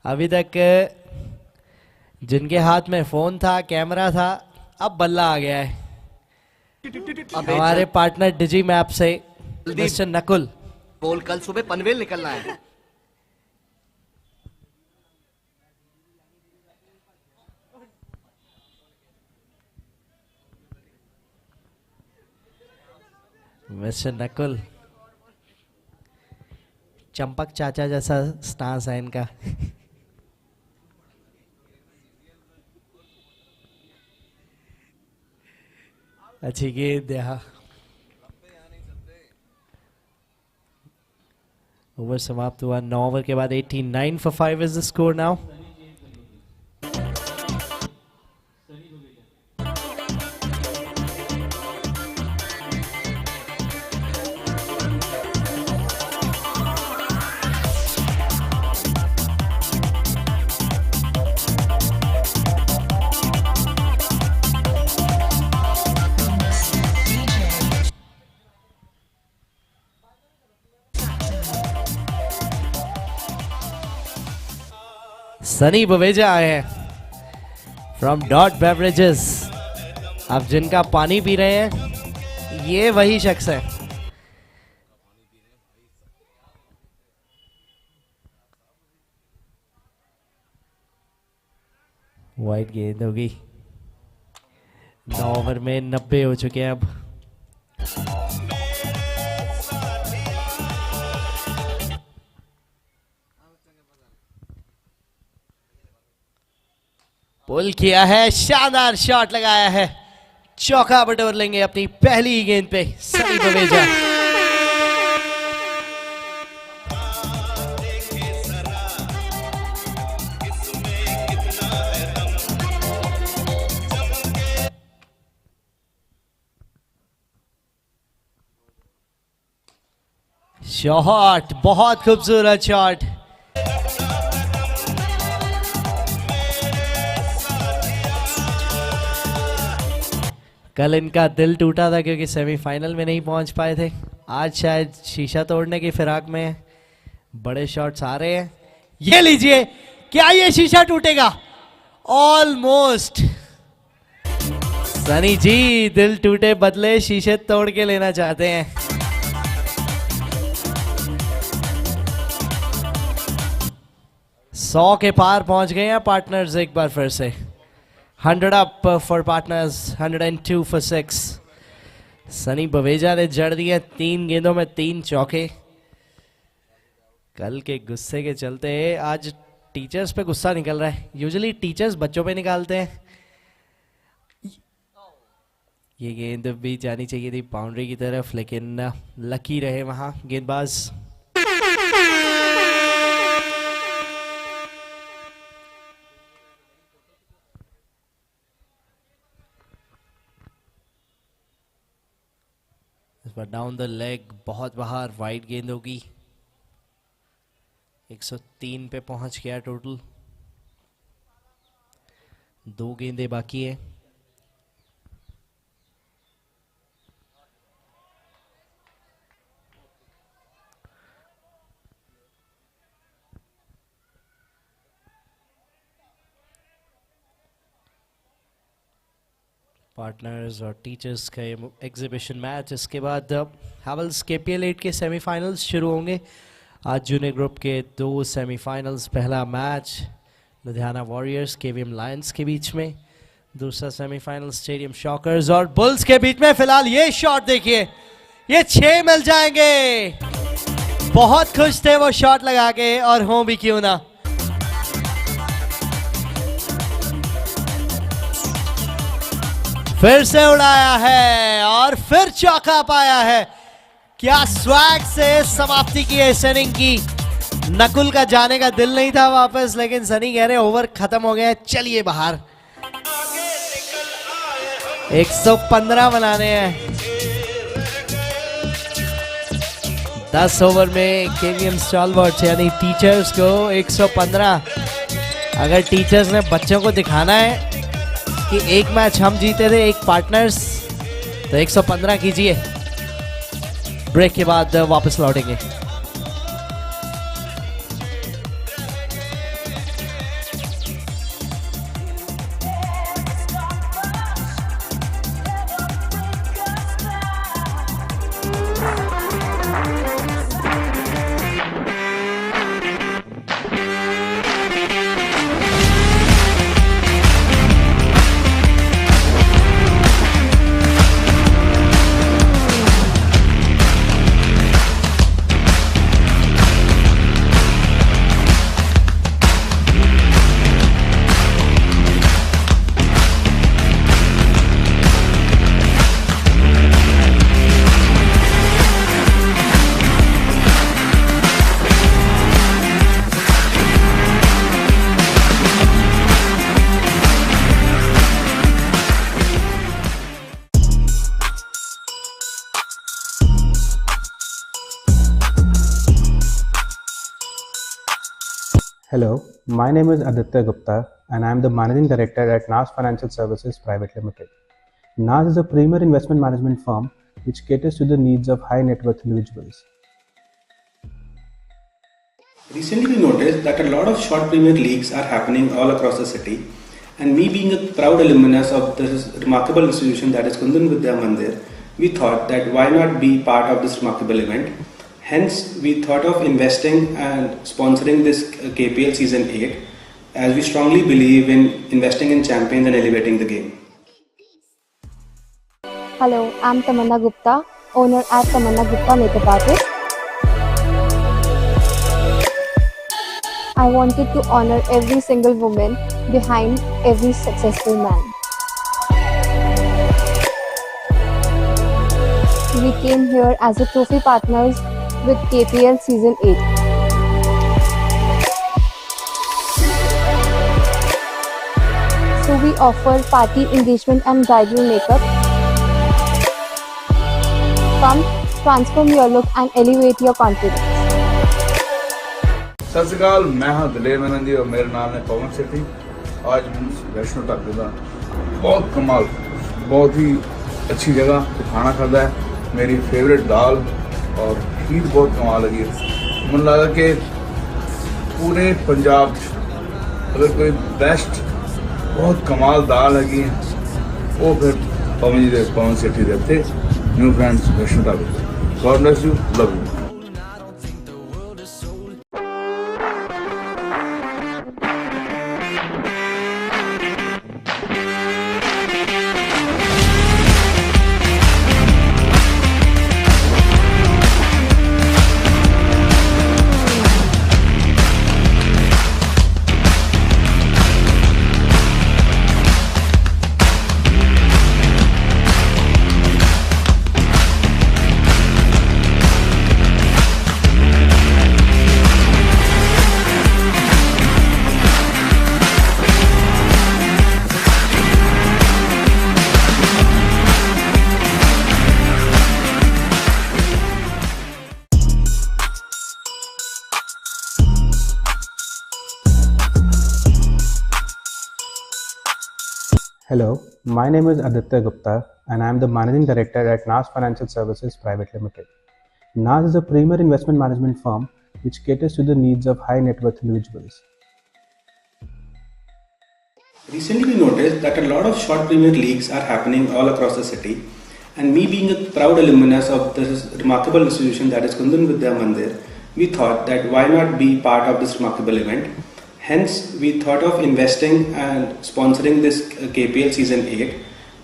अभी तक जिनके हाथ में फोन था, कैमरा था, अब बल्ला आ गया है। हमारे पार्टनर डिजी मैप से मिस्टर नकुल। बोल कल सुबह पनवेल निकलना है। मिस्टर नकुल, चंपक चाचा जैसा स्टांस है इनका। अच्छी गेंद यहाँ। ओवर समाप्त हुआ। 9 ओवर के बाद 89 for 5 is the score now. Sunny Baweja आए हैं फ्रॉम डॉट बेवरेजेस। अब जिनका पानी पी रहे हैं ये वही शख्स है। वाइट गेंद होगी। 9 ओवर में 90 हो चुके हैं अब। पुल किया है, शानदार शॉट लगाया है, चौका बटोर लेंगे अपनी पहली गेंद पे सनी बवेजा। शॉट, बहुत खूबसूरत शॉट। कल इनका दिल टूटा था क्योंकि सेमीफाइनल में नहीं पहुंच पाए थे। आज शायद शीशा तोड़ने की फिराक में है। बड़े शॉट्स आ रहे हैं। ये लीजिए, क्या ये शीशा टूटेगा? ऑलमोस्ट। सनी जी दिल टूटे बदले शीशे तोड़ के लेना चाहते हैं। सौ के पार पहुंच गए हैं पार्टनर्स एक बार फिर से। 100 up for partners, 102 for 6। Sunny Baweja ने जड़ दिए 3 गेंदों में 3 चौके। कल के गुस्से के चलते आज टीचर्स पे गुस्सा निकल रहा है। यूजुअली टीचर्स बच्चों पे निकालते हैं। ये गेंद भी जानी चाहिए थी बाउंड्री की तरफ, लेकिन लकी रहे वहां गेंदबाज। डाउन द लेग, बहुत बाहर, वाइड गेंद होगी। 103 पे पहुंच गया टोटल। 2 गेंदें बाकी है। पार्टनर्स और टीचर्स का एग्जीबिशन मैच। इसके बाद हैवल्स KPL 8 के सेमीफाइनल्स शुरू होंगे। आज जूनियर ग्रुप के 2 सेमीफाइनल्स। पहला match Ludhiana warriors KVM Lions के बीच में, दूसरा सेमीफाइनल स्टेडियम शॉकर्स और बुल्स के बीच में। फिलहाल ये शॉट देखिए, ये 6 मिल जाएंगे। बहुत खुश थे वो शॉट लगा के, और हों भी क्यों ना। फिर से उड़ाया है और फिर चौका पाया है। क्या स्वैग से समाप्ति की है इस इनिंग की। नकुल का जाने का दिल नहीं था वापस, लेकिन सनी कह रहे ओवर खत्म हो गया, चलिए बाहर। 115 बनाने हैं। 10 ओवर में KVM स्टॉलवर्ट्स यानी टीचर्स को 115। अगर टीचर्स ने बच्चों को दिखाना है कि एक मैच हम जीते थे, एक पार्टनर्स, तो 115 कीजिए। ब्रेक के बाद वापस लौटेंगे। Hello, my name is Aditya Gupta and I am the Managing Director at NAS Financial Services Private Limited. NAS is a premier investment management firm which caters to the needs of high net worth individuals. Recently, we noticed that a lot of short Premier Leagues are happening all across the city, and me being a proud alumnus of this remarkable institution that is Kundan Vidya Mandir, we thought that why not be part of this remarkable event. Hence, we thought of investing and sponsoring this KPL Season 8, as we strongly believe in investing in champions and elevating the game. Hello, I'm Tamanna Gupta, owner at Tamanna Gupta Makeup Artist. I wanted to honor every single woman behind every successful man. We came here as a trophy partners with KPL Season 8. So we offer party engagement and bridal makeup. Come, transform your look and elevate your confidence. सत श्री अकाल, मैं हाँ दलेर मेहनदी और मेरा नाम है पवन सेठी। आज वैष्णो ढाबे का बहुत कमाल, बहुत ही अच्छी जगह खाना खाता है। मेरी फेवरेट दाल और खीर बहुत कमाल लगी है। मन लगा कि पूरे पंजाब अगर कोई बेस्ट बहुत कमाल दाल लगी है वो फिर पवन सेठी देते न्यू फ्रेंड्स वैष्णो ढाबे। God bless you, love you. Hello, my name is Aditya Gupta and I am the Managing Director at NAS Financial Services Private Limited. NAS is a premier investment management firm which caters to the needs of high net worth individuals. Recently, we noticed that a lot of short Premier Leagues are happening all across the city, and me being a proud alumnus of this remarkable institution that is Kundan Vidya Mandir, we thought that why not be part of this remarkable event. Hence, we thought of investing and sponsoring this KPL Season 8,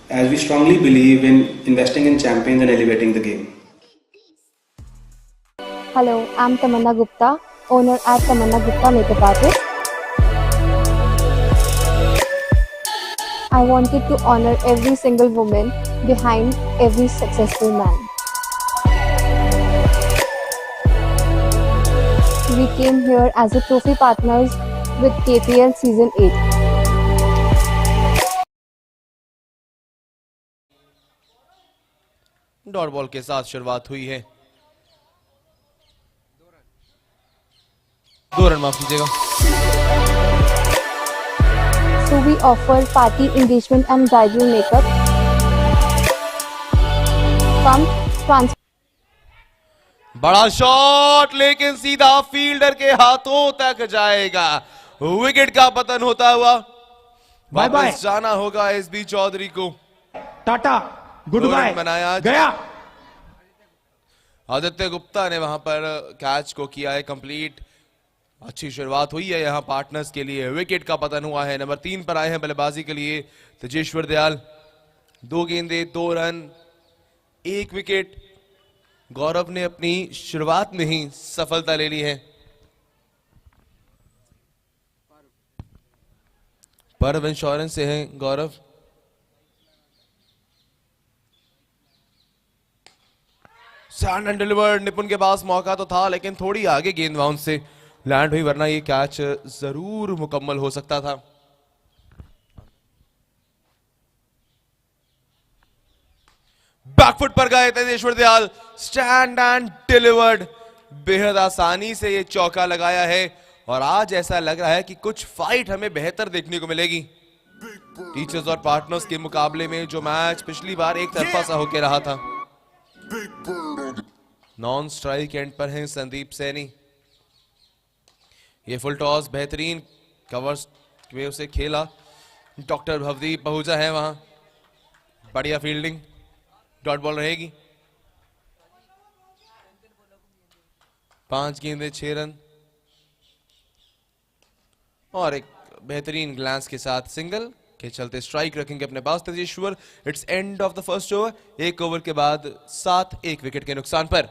as we strongly believe in investing in champions and elevating the game. Hello, I'm Tamanna Gupta, owner at Tamanna Gupta Makeup Artist. I wanted to honor every single woman behind every successful man. We came here as a trophy partners with KPL Season 8. Dot ball के साथ शुरुआत हुई है। 2 run माफ कीजिएगा। So we offer party engagement and bridal makeup. Come, transform. बड़ा shot लेकिन सीधा फील्डर के हाथों तक जाएगा। विकेट का पतन होता हुआ बाय बाय वापस जाना होगा एसबी चौधरी को। टाटा, गुड बाय, बनाया गया। आदित्य गुप्ता ने वहां पर कैच को किया है कंप्लीट। अच्छी शुरुआत हुई है यहां पार्टनर्स के लिए। विकेट का पतन हुआ है। नंबर 3 पर आए हैं बल्लेबाजी के लिए तेजेश्वर दयाल। 2 गेंदें 2 रन 1 विकेट। गौरव ने अपनी शुरुआत में ही सफलता ले ली है। पर्व इंश्योरेंस से हैं गौरव। Sand and delivered. निपुण के पास मौका तो था लेकिन थोड़ी आगे गेंद बाउंस से लैंड हुई, वरना ये कैच जरूर मुकम्मल हो सकता था। बैकफुट पर गए Tejeshwar Dayal. Stand and delivered. बेहद आसानी से ये चौका लगाया है और आज ऐसा लग रहा है कि कुछ फाइट हमें बेहतर देखने को मिलेगी। टीचर्स और पार्टनर्स के मुकाबले में जो मैच पिछली बार एक तरफा सा होकर रहा था। नॉन स्ट्राइक एंड पर हैं संदीप सैनी। ये फुल टॉस बेहतरीन कवर्स में उसे खेला। डॉक्टर भवदीप पहुंचा है वहां, बढ़िया फील्डिंग, डॉट बॉल रहेगी। 5 गेंदें 6 रन और एक बेहतरीन ग्लांस के साथ सिंगल के चलते स्ट्राइक रखेंगे अपने पास Tejeshwar. It's end of the first over. 1 over के बाद 7 1 विकेट के नुकसान पर।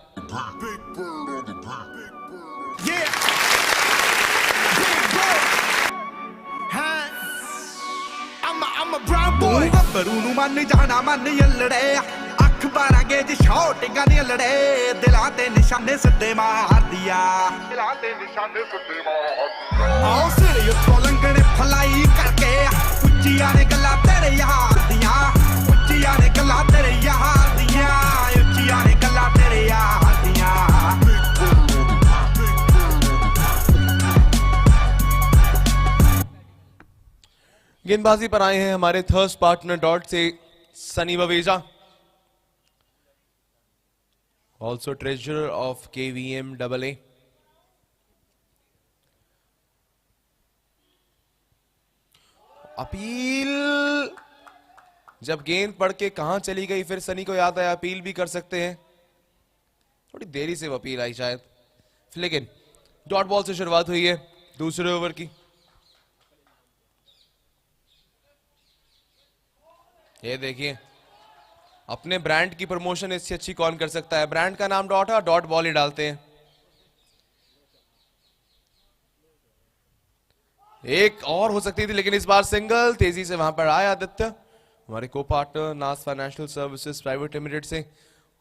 ਗੱਭਰੂ ਨੂੰ ਮੰਨ ਜਾਣਾ ਮੰਨ ਯੱਲੜੇ ਅੱਖ 12 ਗੇਜ ਸ਼ਾਟਿੰਗਾਂ ਦੀਆਂ ਲੜੇ ਦਿਲਾਂ ਤੇ ਨਿਸ਼ਾਨੇ ਸਿੱਧੇ ਮਾਰਦੀਆ ਦਿਲਾਂ ਤੇ ਨਿਸ਼ਾਨੇ ਸਿੱਧੇ ਮਾਰਦੀਆ ਆਓ ਸਿਰ ਉੱਤੋਂ ਲੰਘਣੇ ਫਲਾਈ ਕਰਕੇ ਉੱਚੀਆਂ ਨੇ ਗੱਲਾਂ ਤੇਰੇ ਯਾਰ ਦੀਆਂ ਉੱਚੀਆਂ ਨੇ ਗੱਲਾਂ ਤੇਰੇ ਯਾਰ ਦੀਆਂ ਉੱਚੀਆਂ ਨੇ ਗੱਲਾਂ ਤੇਰੇ ਯਾਰ ਦੀਆਂ। गेंदबाजी पर आए हैं हमारे थर्स्ट पार्टनर डॉट से Sunny Baweja, also treasurer of KVM AA। Appeal, जब गेंद पड़ के कहां चली गई फिर सनी को याद आया अपील भी कर सकते हैं। थोड़ी देरी से वो अपील आई शायद, लेकिन डॉट बॉल से शुरुआत हुई है दूसरे ओवर की। ये देखिए, अपने ब्रांड की प्रमोशन इससे अच्छी कौन कर सकता है। ब्रांड का नाम डॉट है, डॉट बॉल ही डालते हैं। एक और हो सकती थी लेकिन इस बार सिंगल तेजी से वहां पर आया आदित्य, हमारे को पार्टनर नास फाइनेंशियल सर्विसेज प्राइवेट लिमिटेड से,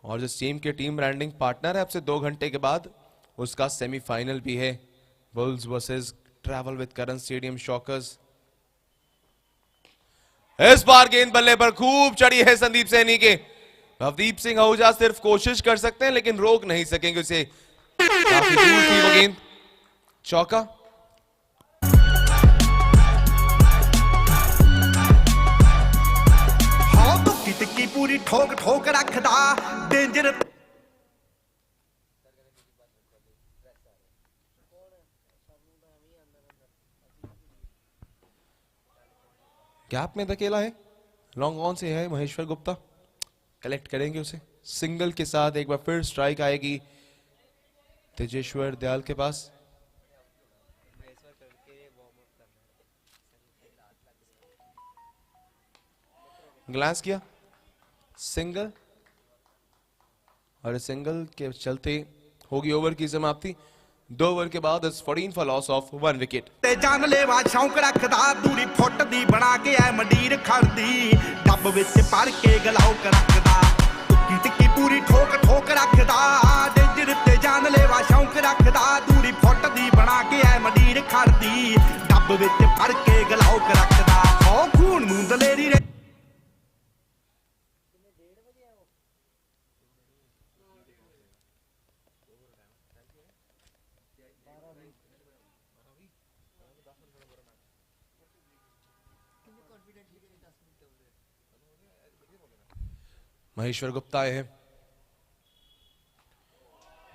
और जिस टीम के टीम ब्रांडिंग पार्टनर है अब से 2 घंटे के बाद उसका सेमीफाइनल भी है, bulls versus travel with Karan stadium shockers. इस बार गेंद बल्ले पर खूब चढ़ी है संदीप सैनी के। भवदीप सिंह आहूजा सिर्फ कोशिश कर सकते हैं लेकिन रोक नहीं सकेंगे उसे, काफी दूर थी वो गेंद। चौका, हाँ तुक्की तिक्की पूरी ठोक ठोक रखदा डेंजर। गैप में धकेला है, लॉन्ग ऑन से है महेश्वर गुप्ता, कलेक्ट करेंगे उसे। सिंगल के साथ एक बार फिर स्ट्राइक आएगी तेजेश्वर दयाल के पास। ग्लांस किया, सिंगल, और सिंगल के चलते होगी ओवर की समाप्ति। 2 ओवर के बाद 14 फॉर लॉस ऑफ 1 विकेट। ਤੇ ਜਾਨ ਲੈਵਾ ਸ਼ੌਂਕ ਰੱਖਦਾ ਦੂਰੀ ਫੁੱਟ ਦੀ ਬਣਾ ਕੇ ਐ ਮੰਡੀਰ ਖੜਦੀ ਡੱਬ ਵਿੱਚ ਭਰ ਕੇ ਗਲਾਉਕ ਰੱਖਦਾ ਤੁੱਕੀ ਟਿੱਕੀ ਪੂਰੀ ਠੋਕ ਠੋਕ ਰੱਖਦਾ ਡੇਂਜਰ ਤੇ ਜਾਨ ਲੈਵਾ ਸ਼ੌਂਕ ਰੱਖਦਾ ਦੂਰੀ ਫੁੱਟ ਦੀ ਬਣਾ ਕੇ ਐ ਮੰਡੀਰ ਖੜਦੀ ਡੱਬ ਵਿੱਚ ਭਰ ਕੇ ਗਲਾਉਕ ਰੱਖਦਾ ਹੋ ਖੂਨ ਨੂੰ ਦਲੇਰੀ महेश्वर गुप्ता आए हैं,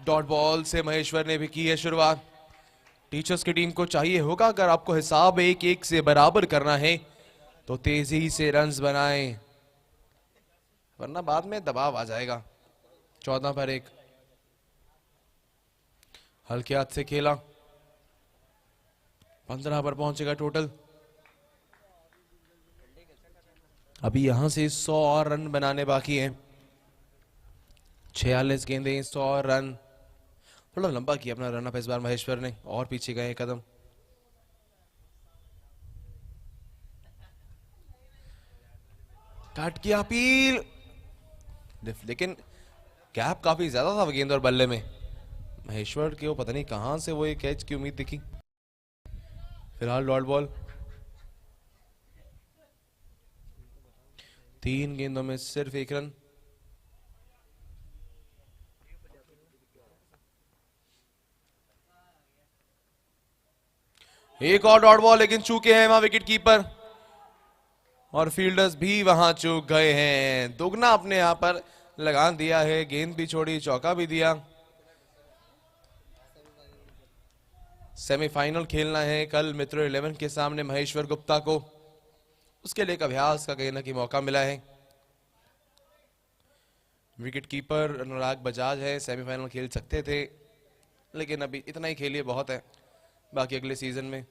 डॉट बॉल से महेश्वर ने भी की है शुरुआत। टीचर्स की टीम को चाहिए होगा अगर आपको हिसाब 1-1 से बराबर करना है तो तेजी से रन्स बनाएं, वरना बाद में दबाव आ जाएगा। 14 पर 1, हल्के हाथ से खेला, 15 पर पहुंचेगा टोटल। अभी यहां से 100 और रन बनाने बाकी हैं। 46 गेंदें, 100 और रन। थोड़ा लंबा किया अपना रन अप इस बार महेश्वर ने, और पीछे गए कदम। काट की अपील, लेकिन गैप काफी ज्यादा था गेंद और बल्ले में। महेश्वर के वो पता नहीं कहां से वो एक कैच की उम्मीद दिखी। फिलहाल डॉट बॉल, 3 गेंदों में सिर्फ 1 रन। एक और डॉट बॉल, लेकिन चूके हैं वहां विकेट कीपर और फील्डर्स भी वहां चूक गए हैं। दुगना अपने यहां पर लगान दिया है, गेंद भी छोड़ी, चौका भी दिया। सेमीफाइनल खेलना है कल मित्रो 11 के सामने महेश्वर गुप्ता को, उसके लिए एक अभ्यास का कहना कि मौका मिला है। विकेट कीपर अनुराग बजाज है, सेमीफाइनल खेल सकते थे लेकिन अभी इतना ही खेलिए बहुत है, बाकी अगले सीजन में।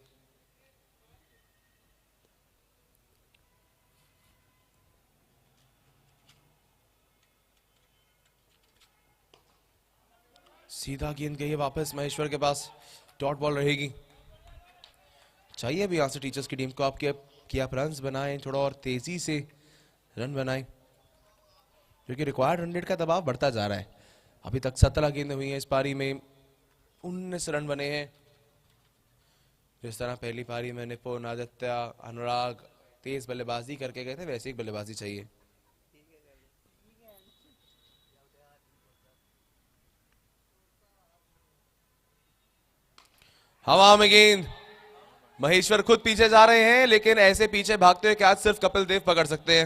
सीधा गेंद गई है वापस महेश्वर के पास, डॉट बॉल रहेगी। चाहिए भी यहां से टीचर्स की टीम को आपके कि आप रन्स बनाएं, थोड़ा और तेजी से रन बनाएं, क्योंकि रिक्वायर्ड रन रेट का दबाव बढ़ता जा रहा है। अभी तक 17 गेंदें हुई हैं इस पारी में, 19 रन बने हैं। जिस तरह पहली पारी में निपुण, आदित्य, अनुराग तेज बल्लेबाजी करके गए थे, वैसे ही बल्लेबाजी चाहिए। हवा में गेंद, महेश्वर खुद पीछे जा रहे हैं लेकिन ऐसे पीछे भागते हुए कैच सिर्फ कपिल देव पकड़ सकते हैं।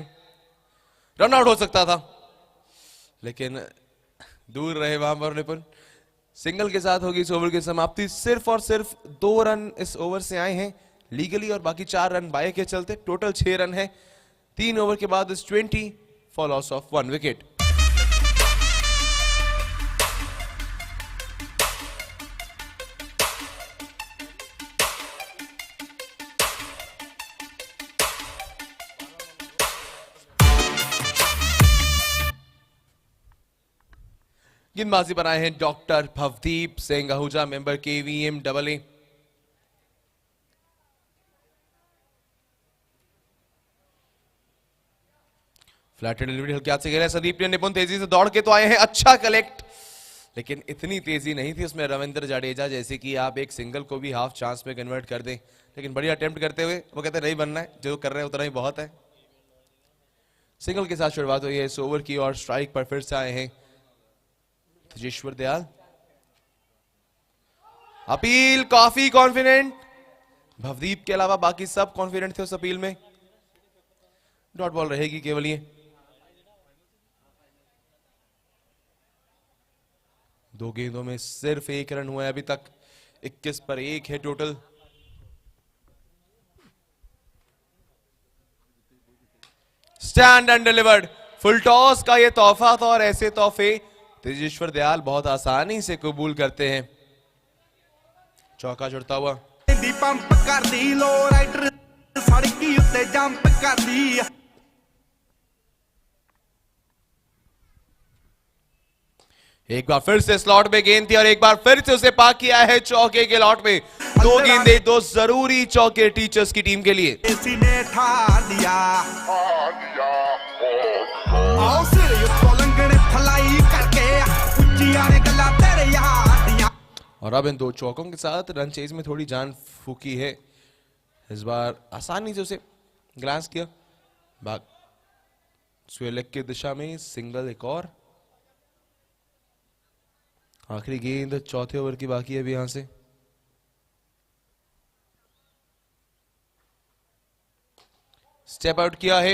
रन आउट हो सकता था लेकिन दूर रहे वहां पर निपुण। सिंगल के साथ होगी इस ओवर की समाप्ति। सिर्फ और सिर्फ 2 रन इस ओवर से आए हैं लीगली और बाकी 4 रन बाय के चलते। टोटल 6 रन है 3 ओवर के बाद इस 20 फॉर लॉस ऑफ 1 विकेट। गेंदबाजी पर आए हैं doctor Bhavdeep Singh Ahuja, member KVMAA। Flat delivery हल्के हाथ से खेला संदीप ने, निपुण तेजी से दौड़ के तो आए हैं, अच्छा कलेक्ट, लेकिन इतनी तेजी नहीं थी उसमें रविंद्र जडेजा जैसे कि आप एक सिंगल को भी हाफ चांस में कन्वर्ट कर दें। लेकिन बड़ी अटेम्प्ट करते हुए वो कहते नहीं बनना है, जो कर रहे हैं उतना ही बहुत है। सिंगल के साथ शुरुआत हुई है इस ओवर की और स्ट्राइक पर फिर से आए हैं तेजेश्वर दयाल। अपील काफी कॉन्फिडेंट, भवदीप के अलावा बाकी सब कॉन्फिडेंट थे उस अपील में। डॉट बॉल रहेगी केवल ये। 2 गेंदों में सिर्फ 1 रन हुआ है अभी तक, 21 पर 1 है total. Stand and delivered, full toss का ये तोहफा था और ऐसे तोहफे तेजेश्वर दयाल बहुत आसानी से कबूल करते हैं। चौका जुड़ता हुआ, पंप कर दी लो राइडर सड़की उत्ते जंप कर दी। एक बार फिर से स्लॉट में गेंद थी और एक बार फिर से उसे पार किया है चौके के लॉट में। 2 गेंदें, 2 जरूरी चौके टीचर्स की टीम के लिए। ने ठा दिया आओ सिर लंगड़े फलाई करके उच्चिया ने गल्ला तेरे यार दिया। और अब इन 2 चौकों के साथ रन चेज में थोड़ी जान फूकी है। इस बार आसानी से उसे ग्लांस किया, भाग स्क्वायर लेग की दिशा में सिंगल, एक और। आखिरी गेंद चौथे ओवर की बाकी है अभी यहां से। स्टेप आउट किया है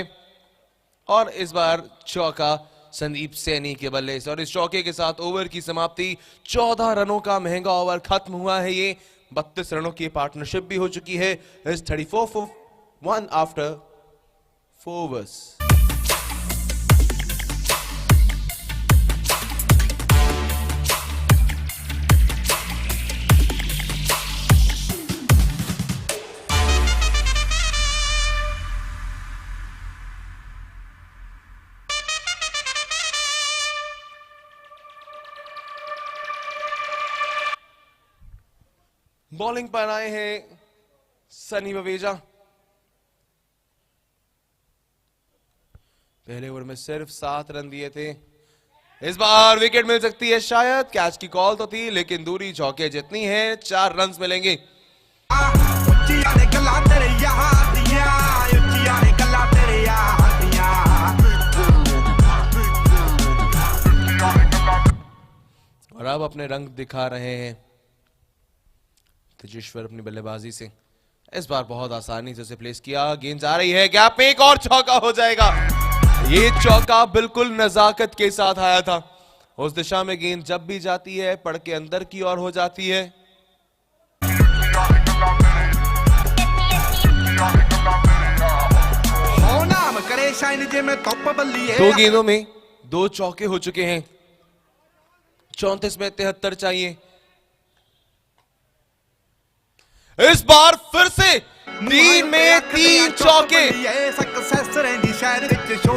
और इस बार चौका संदीप सैनी के बल्ले से और इस चौके के साथ ओवर की समाप्ति। 14 रनों का महंगा ओवर खत्म हुआ है ये। 32 रनों की पार्टनरशिप भी हो चुकी है। इस 34 for 1 आफ्टर 4 overs। बॉलिंग पर आए हैं सनी बवेजा। पहले ओवर में सिर्फ 7 रन दिए थे। इस बार विकेट मिल सकती है शायद, कैच की कॉल तो थी लेकिन दूरी चौके जितनी है 4 रन मिलेंगे। और अब अपने रंग दिखा रहे हैं तेजेश्वर अपनी बल्लेबाजी से। इस बार बहुत आसानी से उसे प्लेस किया, गेंद जा रही है गैप में, एक और चौका हो जाएगा। ये चौका बिल्कुल नजाकत के साथ आया था। उस दिशा में गेंद जब भी जाती है पड़ के अंदर की ओर हो जाती है। हो नाम करे शाइन जे में टॉप बल्ली 2 गेंदों में 2 चौके हो चुके हैं। 34 में 73 चाहिए। इस बार फिर से 3 में 3 चौके।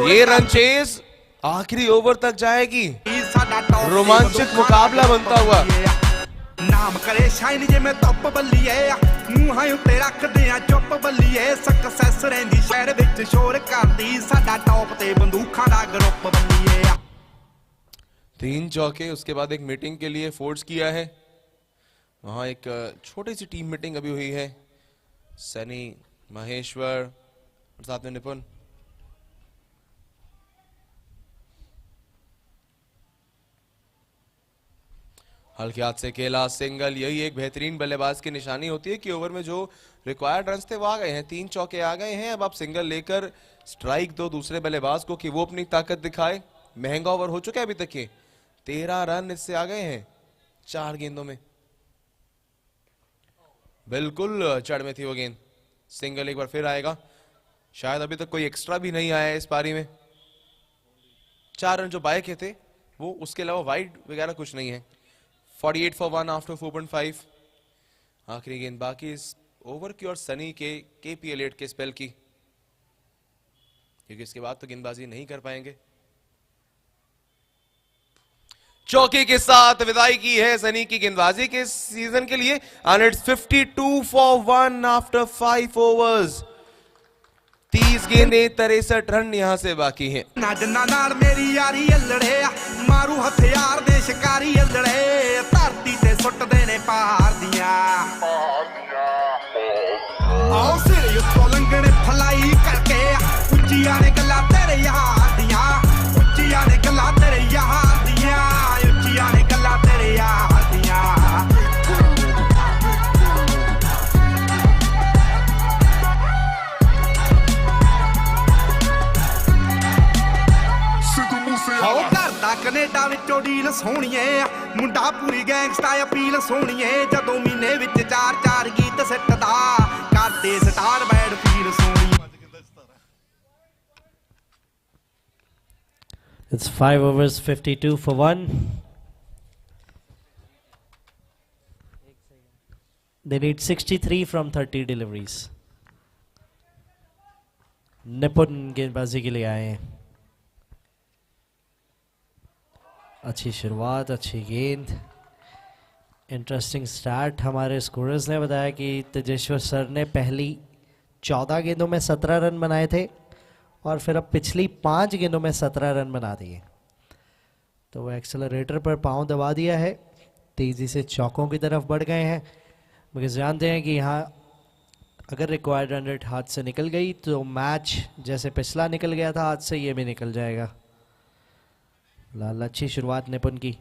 ये रन चेज आखिरी ओवर तक जाएगी। रोमांचक मुकाबला बनता हुआ। नाम करे शाइन जे में टॉप बल्लीए मूंहां उत्ते रखदे आ चुप बल्लीए सक्सेस रहंदी शहर विच शोर करदी साडा टॉप ते बंदूखां दा ग्रुप बल्लीए 3 चौके। उसके बाद एक मीटिंग के लिए फोर्स किया है। वहां एक छोटी सी टीम मीटिंग अभी हुई है। सनी, महेश्वर और साथ में निपुण। हल्के हाथ से खेला सिंगल। यही एक बेहतरीन बल्लेबाज की निशानी होती है कि ओवर में जो रिक्वायर्ड रन्स थे वो आ गए हैं। 3 चौके आ गए हैं। अब आप सिंगल लेकर स्ट्राइक दो दूसरे बल्लेबाज को कि वो अपनी ताकत दिखाए। महंगा ओवर हो चुका है अभी तक ये। 13 रन इससे आ गए हैं 4 गेंदों में। बिल्कुल जड़ में थी वो गेंद। सिंगल एक बार फिर आएगा। शायद अभी तक कोई एक्स्ट्रा भी नहीं आया है इस पारी में। 4 रन जो बाय के थे वो, उसके अलावा वाइड वगैरह कुछ नहीं है। 48 for 1 आफ्टर 4.5। आखिरी गेंद बाकी इस ओवर की और सनी के केपी एलियट के स्पेल की, क्योंकि इसके बाद तो गेंदबाजी नहीं कर पाएंगे। चौके के साथ विदाई की है सनी की गेंदबाजी के सीजन के लिए। And it's 52 for 1 after 5 overs। 30 गेंदें 63 रन यहां से बाकी हैं। ना जन्ना नाल मेरी यारी अल्लड़े मारू हथियार दे शिकारी अल्लड़े धरती ते सुटदे ने पहाड़ दियां आओ सिर उत्तों लंघने फलाई करके उच्चियां ने गल्लां तेरे यार दियां उच्चियां ने गल्लां तेरे यार दियां उच्चियां ने गल्लां तेरे यार दियां हो करदा कनेडा विचों डील सोहणीए मुंडा पूरी गैंगस्टा अपील सोहणीए जदों महीने विच 4-4 गीत सिੱਟਦਾ ਕਰਦੇ ਸਟਾਰ ਬੈਡ ਫੀਲ ਸੋਹਣੀ। It's 5 overs, 52 for 1. They need 63 from 30 deliveries. निपुण गेंदबाजी के लिए आए हैं। अच्छी शुरुआत, अच्छी गेंद। इंटरेस्टिंग स्टार्ट हमारे स्कोरर्स ने बताया कि तेजेश्वर सर ने पहली 14 गेंदों में 17 रन बनाए थे और फिर अब पिछली 5 गेंदों में 17 रन बना दिए। तो वो एक्सेलरेटर पर पांव दबा दिया है, तेज़ी से चौकों की तरफ बढ़ गए हैं। बिकॉज जानते हैं कि यहाँ अगर रिक्वायर्ड रन रेट हाथ से निकल गई तो मैच जैसे पिछला निकल गया था हाथ से, ये भी निकल जाएगा। लाल अच्छी शुरुआत निपुण की।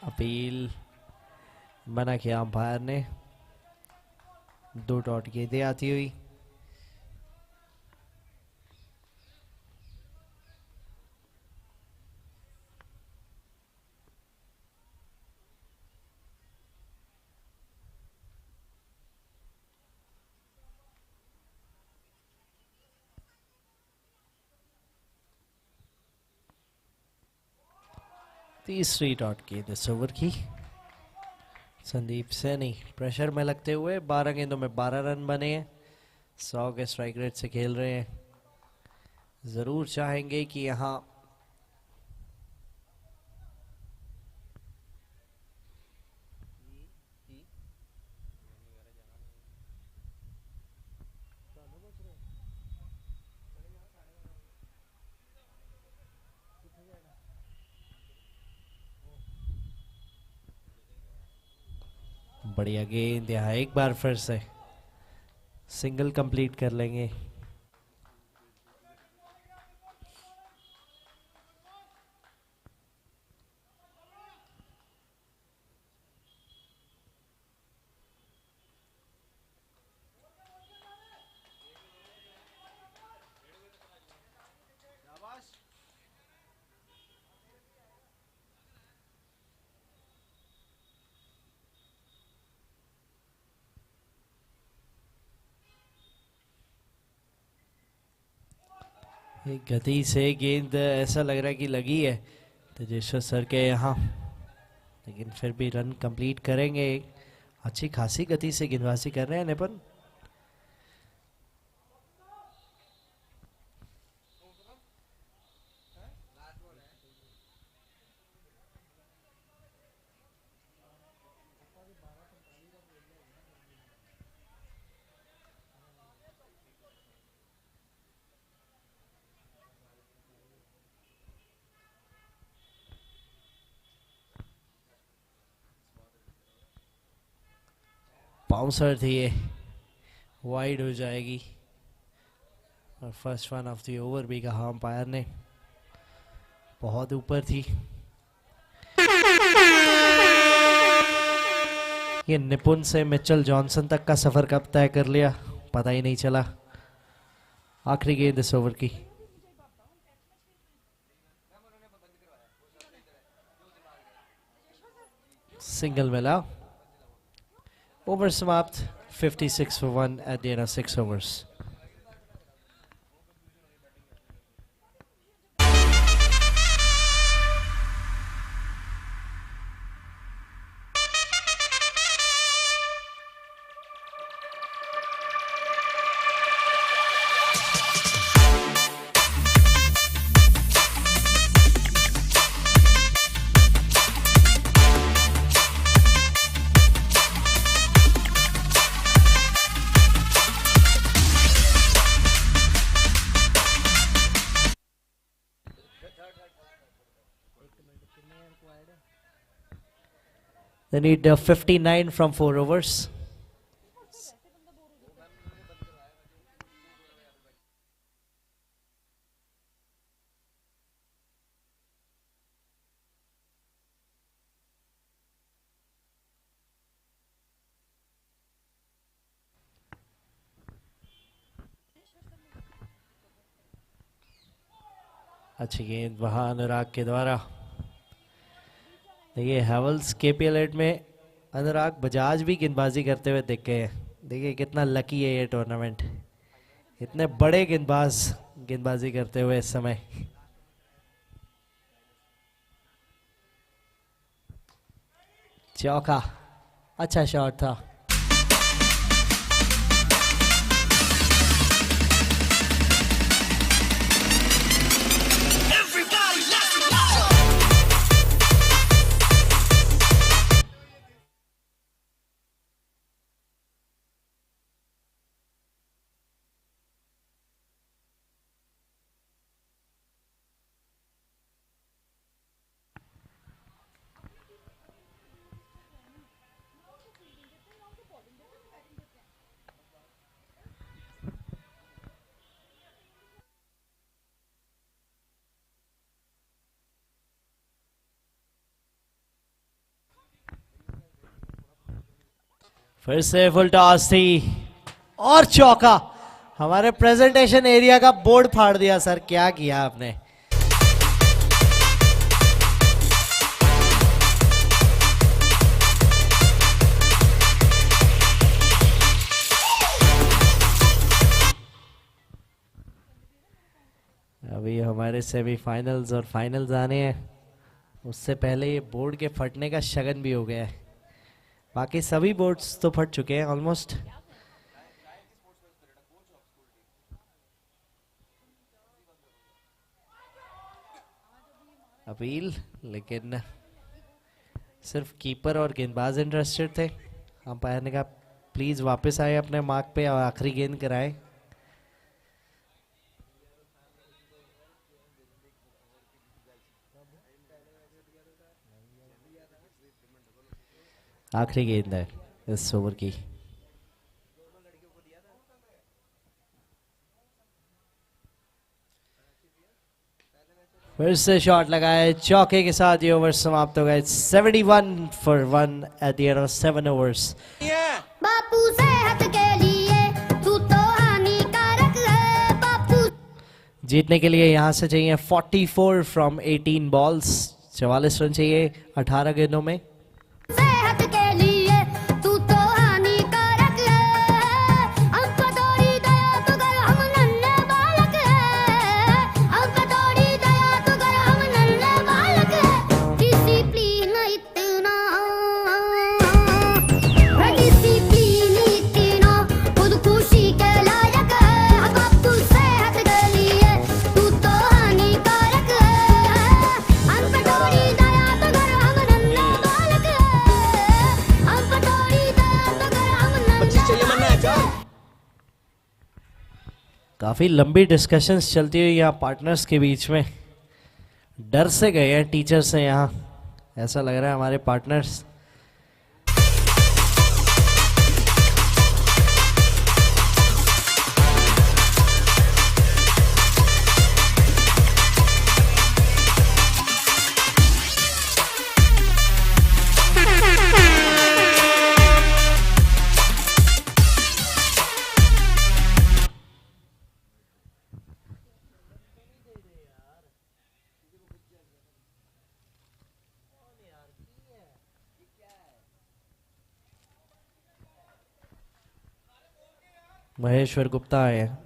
अपील मना किया अंपायर ने। 2 डॉट गेंदें आती हुई। तीसरी डॉट गेंद इस ओवर की। संदीप सैनी प्रेशर में लगते हुए 12 गेंदों में 12 रन बने हैं। 100 के स्ट्राइक रेट से खेल रहे हैं। जरूर चाहेंगे कि यहाँ बढ़िया गेंद, यहाँ एक बार फिर से सिंगल कंप्लीट कर लेंगे। एक गति से गेंद ऐसा लग रहा है कि लगी है तेजेश्वर सर के यहाँ, लेकिन फिर भी रन कंप्लीट करेंगे। अच्छी खासी गति से गेंदबाजी कर रहे हैं निपुण। बाउंसर थी ये, वाइड हो जाएगी। और first one of the over भी कहा अंपायर ने, बहुत ऊपर थी। ये निपुण से मिचेल जॉनसन तक का सफर कब तय कर लिया पता ही नहीं चला। आखिरी गेंद इस ओवर की। सिंगल मिला। Over समाप्त 56 for 1 at the end of 6 overs. They need 59 from 4 overs. अच्छी गेंद वहां अनुराग के द्वारा। देखिए हैवल्स KPL में अनुराग बजाज भी गेंदबाजी करते हुए दिख गए हैं। देखिए कितना लकी है ये टूर्नामेंट, इतने बड़े गेंदबाज गेंदबाजी करते हुए इस समय। चौका, अच्छा शॉट था। फिर से फुल टॉस थी और चौका। हमारे प्रेजेंटेशन एरिया का बोर्ड फाड़ दिया सर, क्या किया आपने। अभी हमारे सेमीफाइनल्स और फाइनल्स आने हैं, उससे पहले ये बोर्ड के फटने का शगन भी हो गया है। बाकी सभी बोर्ड्स तो फट चुके हैं ऑलमोस्ट। अपील, लेकिन सिर्फ कीपर और गेंदबाज इंटरेस्टेड थे। अंपायर ने कहा प्लीज वापस आए अपने मार्क पे और आखिरी गेंद कराएं। आखिरी गेंद है इस ओवर की। फिर से शॉट लगाए चौके के साथ ये ओवर समाप्त हो गए। 71 for 1 at the end of 7 overs. बापू सेहत के लिए तू तो हानिकारक है बापू। जीतने के लिए यहाँ से चाहिए 44 from 18 balls, 44 रन चाहिए 18 गेंदों में। सेहत के लिए तू तो हानिकारक है, हमको थोड़ी दया तो कर, हम नन्हे बालक है, काफ़ी लंबी डिस्कशंस चलती हुई यहाँ पार्टनर्स के बीच में, डर से गए हैं टीचर से यहाँ, ऐसा लग रहा है हमारे पार्टनर्स। महेश्वर गुप्ता आए हैं।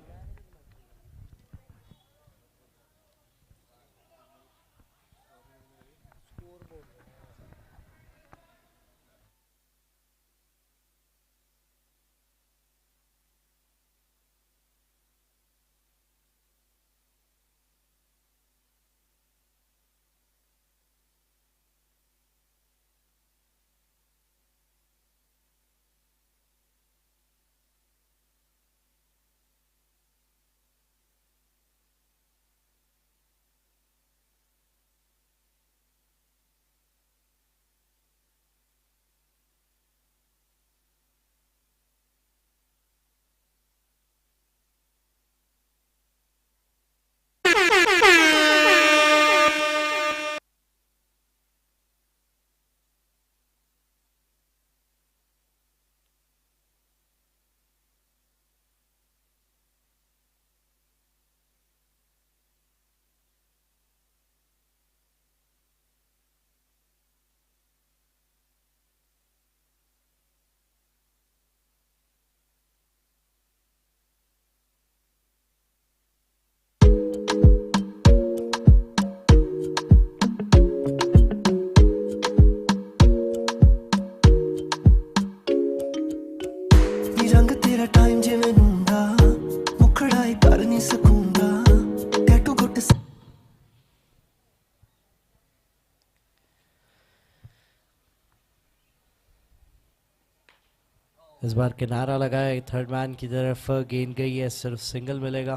इस बार किनारा लगा है थर्ड मैन की तरफ, गेंद गई है, सिर्फ सिंगल मिलेगा।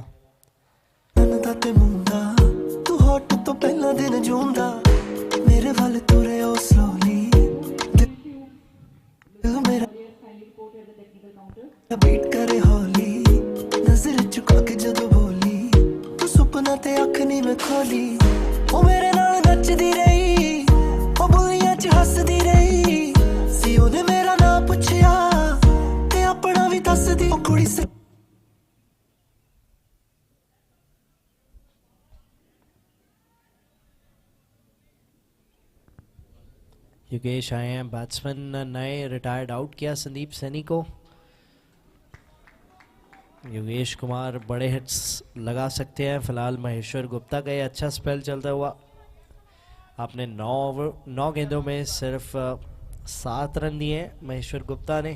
तू हॉट तो पहला दिन जूंदा मेरे वाले तुरे ओ स्लोली दिल मेरा बीट करे हौली नजर चुका के जदों बोली तू सुपना ते अख नहीं मैं खोली ओ मेरे नाल नचदी रही ओ बुलियां च हसदी रही सी ओने मेरा नाम पुछया ते अपना भी दसदी ओ कुड़ी से योगेश आए हैं, बैट्समैन नए, रिटायर्ड आउट किया संदीप सैनी को। योगेश कुमार बड़े हिट्स लगा सकते हैं, फिलहाल महेश्वर गुप्ता का ये अच्छा स्पेल चलता हुआ। आपने 9 गेंदों में सिर्फ 7 रन दिए हैं महेश्वर गुप्ता ने।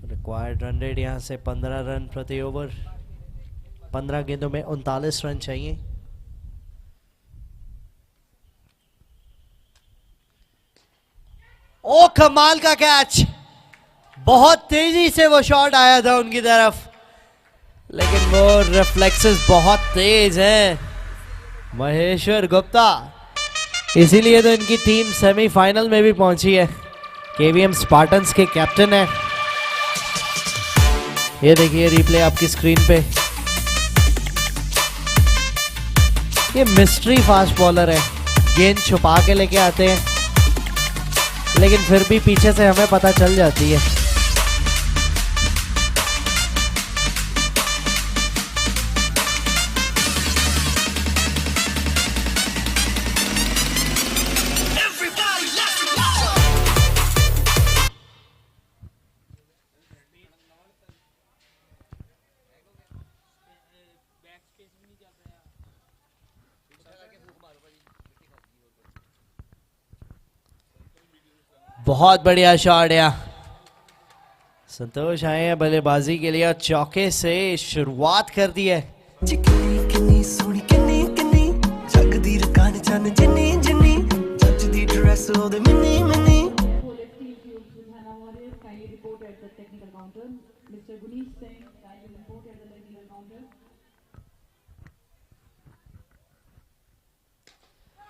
रिक्वायर्ड रन रेट यहाँ से 15 रन प्रति ओवर, 15 गेंदों में 39 रन चाहिए। ओ कमाल का कैच, बहुत तेजी से वो शॉट आया था उनकी तरफ, लेकिन वो रिफ्लेक्सेस बहुत तेज हैं महेश्वर गुप्ता, इसीलिए तो इनकी टीम सेमीफाइनल में भी पहुंची है। केवीएम स्पार्टन्स के कैप्टन है। ये देखिए रिप्ले आपकी स्क्रीन पे, ये मिस्ट्री फास्ट बॉलर है, गेंद छुपा के लेके आते हैं लेकिन फिर भी पीछे से हमें पता चल जाती है। बहुत बढ़िया शॉट है। संतोष आए हैं बल्लेबाजी के लिए, चौके से शुरुआत कर दी है। किन्नी सोहनी किन्नी किन्नी जगदी रकान चन जिन्नी जिन्नी जज दी ड्रेस ओदे मिन्नी मिन्नी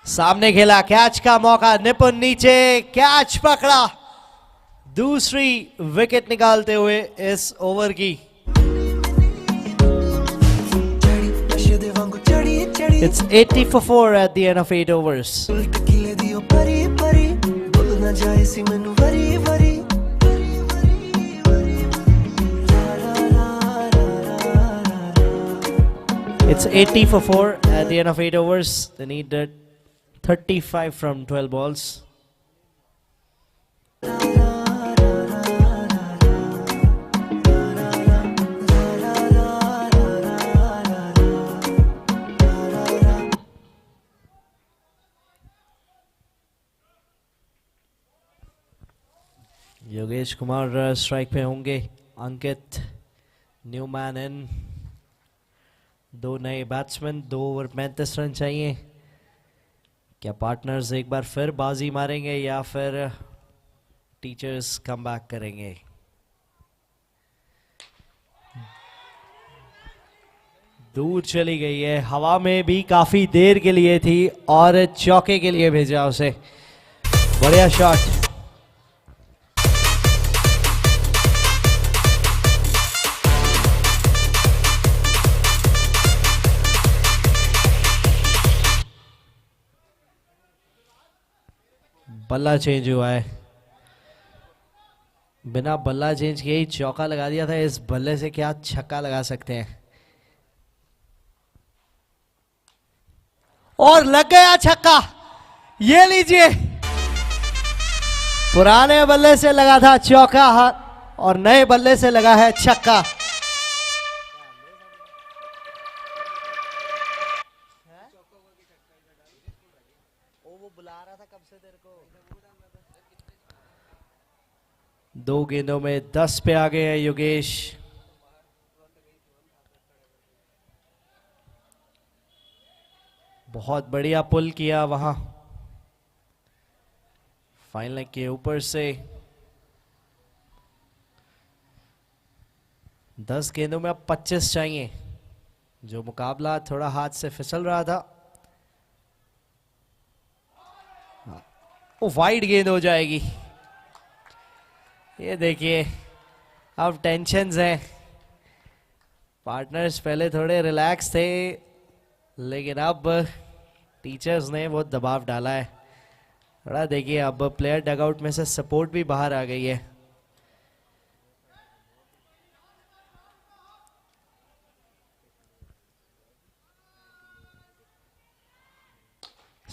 सामने खेला, कैच का मौका, निपुण नीचे, कैच पकड़ा, दूसरी विकेट निकालते हुए इस ओवर की। It's 80 for 4 at the end of 8 overs. It's 80 for 4 at the end of 8 overs. They need 35 from 12 balls. Yogesh Kumar strike पे होंगे, अंकित न्यू मैन इन, दो नए बैट्समैन, 2 ओवर 35 रन चाहिए। क्या पार्टनर्स एक बार फिर बाजी मारेंगे या फिर टीचर्स कम बैक करेंगे? दूर चली गई है, हवा में भी काफी देर के लिए थी और चौके के लिए भेजा उसे। बढ़िया शॉट। बल्ला चेंज हुआ है, बिना बल्ला चेंज किए ही चौका लगा दिया था। इस बल्ले से क्या छक्का लगा सकते हैं? और लग गया छक्का, ये लीजिए, पुराने बल्ले से लगा था चौका और नए बल्ले से लगा है छक्का। दो गेंदों में 10 पे आ गए हैं योगेश। बहुत बढ़िया पुल किया वहां फाइनल के ऊपर से। 10 गेंदों में अब 25 चाहिए। जो मुकाबला थोड़ा हाथ से फिसल रहा था वो वाइड गेंद हो जाएगी। ये देखिए अब टेंशन्स हैं। पार्टनर्स पहले थोड़े रिलैक्स थे लेकिन अब टीचर्स ने वो दबाव डाला है थोड़ा। देखिए अब प्लेयर डगआउट में से सपोर्ट भी बाहर आ गई है।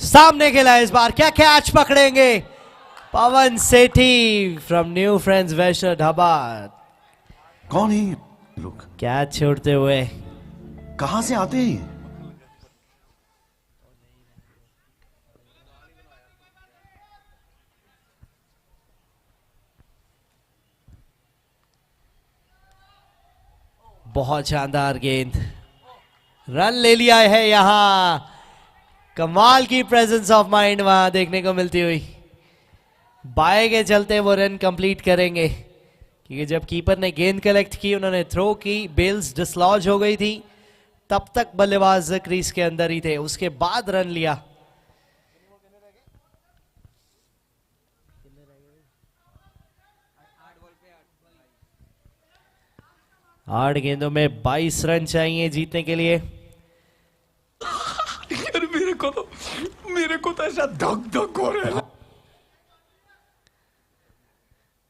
सामने खेला इस बार, क्या कैच पकड़ेंगे? पवन सेठी फ्रॉम न्यू फ्रेंड्स वैष्णव ढाबा। कौन है ये लोग? कैच छोड़ते हुए कहां से आते हैं? बहुत शानदार गेंद, रन ले लिया है। यहां कमाल की प्रेजेंस ऑफ माइंड वहां देखने को मिलती हुई। बाय के चलते वो रन कंप्लीट करेंगे क्योंकि जब कीपर ने गेंद कलेक्ट की, उन्होंने थ्रो की, बेल्स डिसलॉज हो गई थी, तब तक बल्लेबाज क्रीज के अंदर ही थे, उसके बाद रन लिया। आठ गेंदों में 22 रन चाहिए जीतने के लिए। यार मेरे को तो ऐसा धक धक हो रहा है।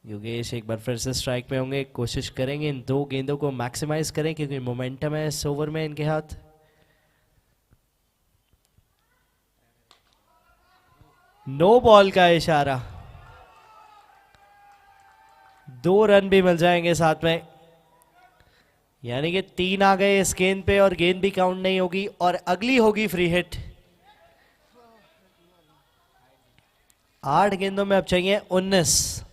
योगेश एक बार फिर से स्ट्राइक पे होंगे, कोशिश करेंगे इन 2 गेंदों को मैक्सिमाइज करें क्योंकि मोमेंटम है इस ओवर में इनके हाथ। नो बॉल का इशारा, 2 रन भी मिल जाएंगे साथ में, यानी कि 3 आ गए इस गेंद पे और गेंद भी काउंट नहीं होगी और अगली होगी फ्री हिट। 8 गेंदों में अब चाहिए 19।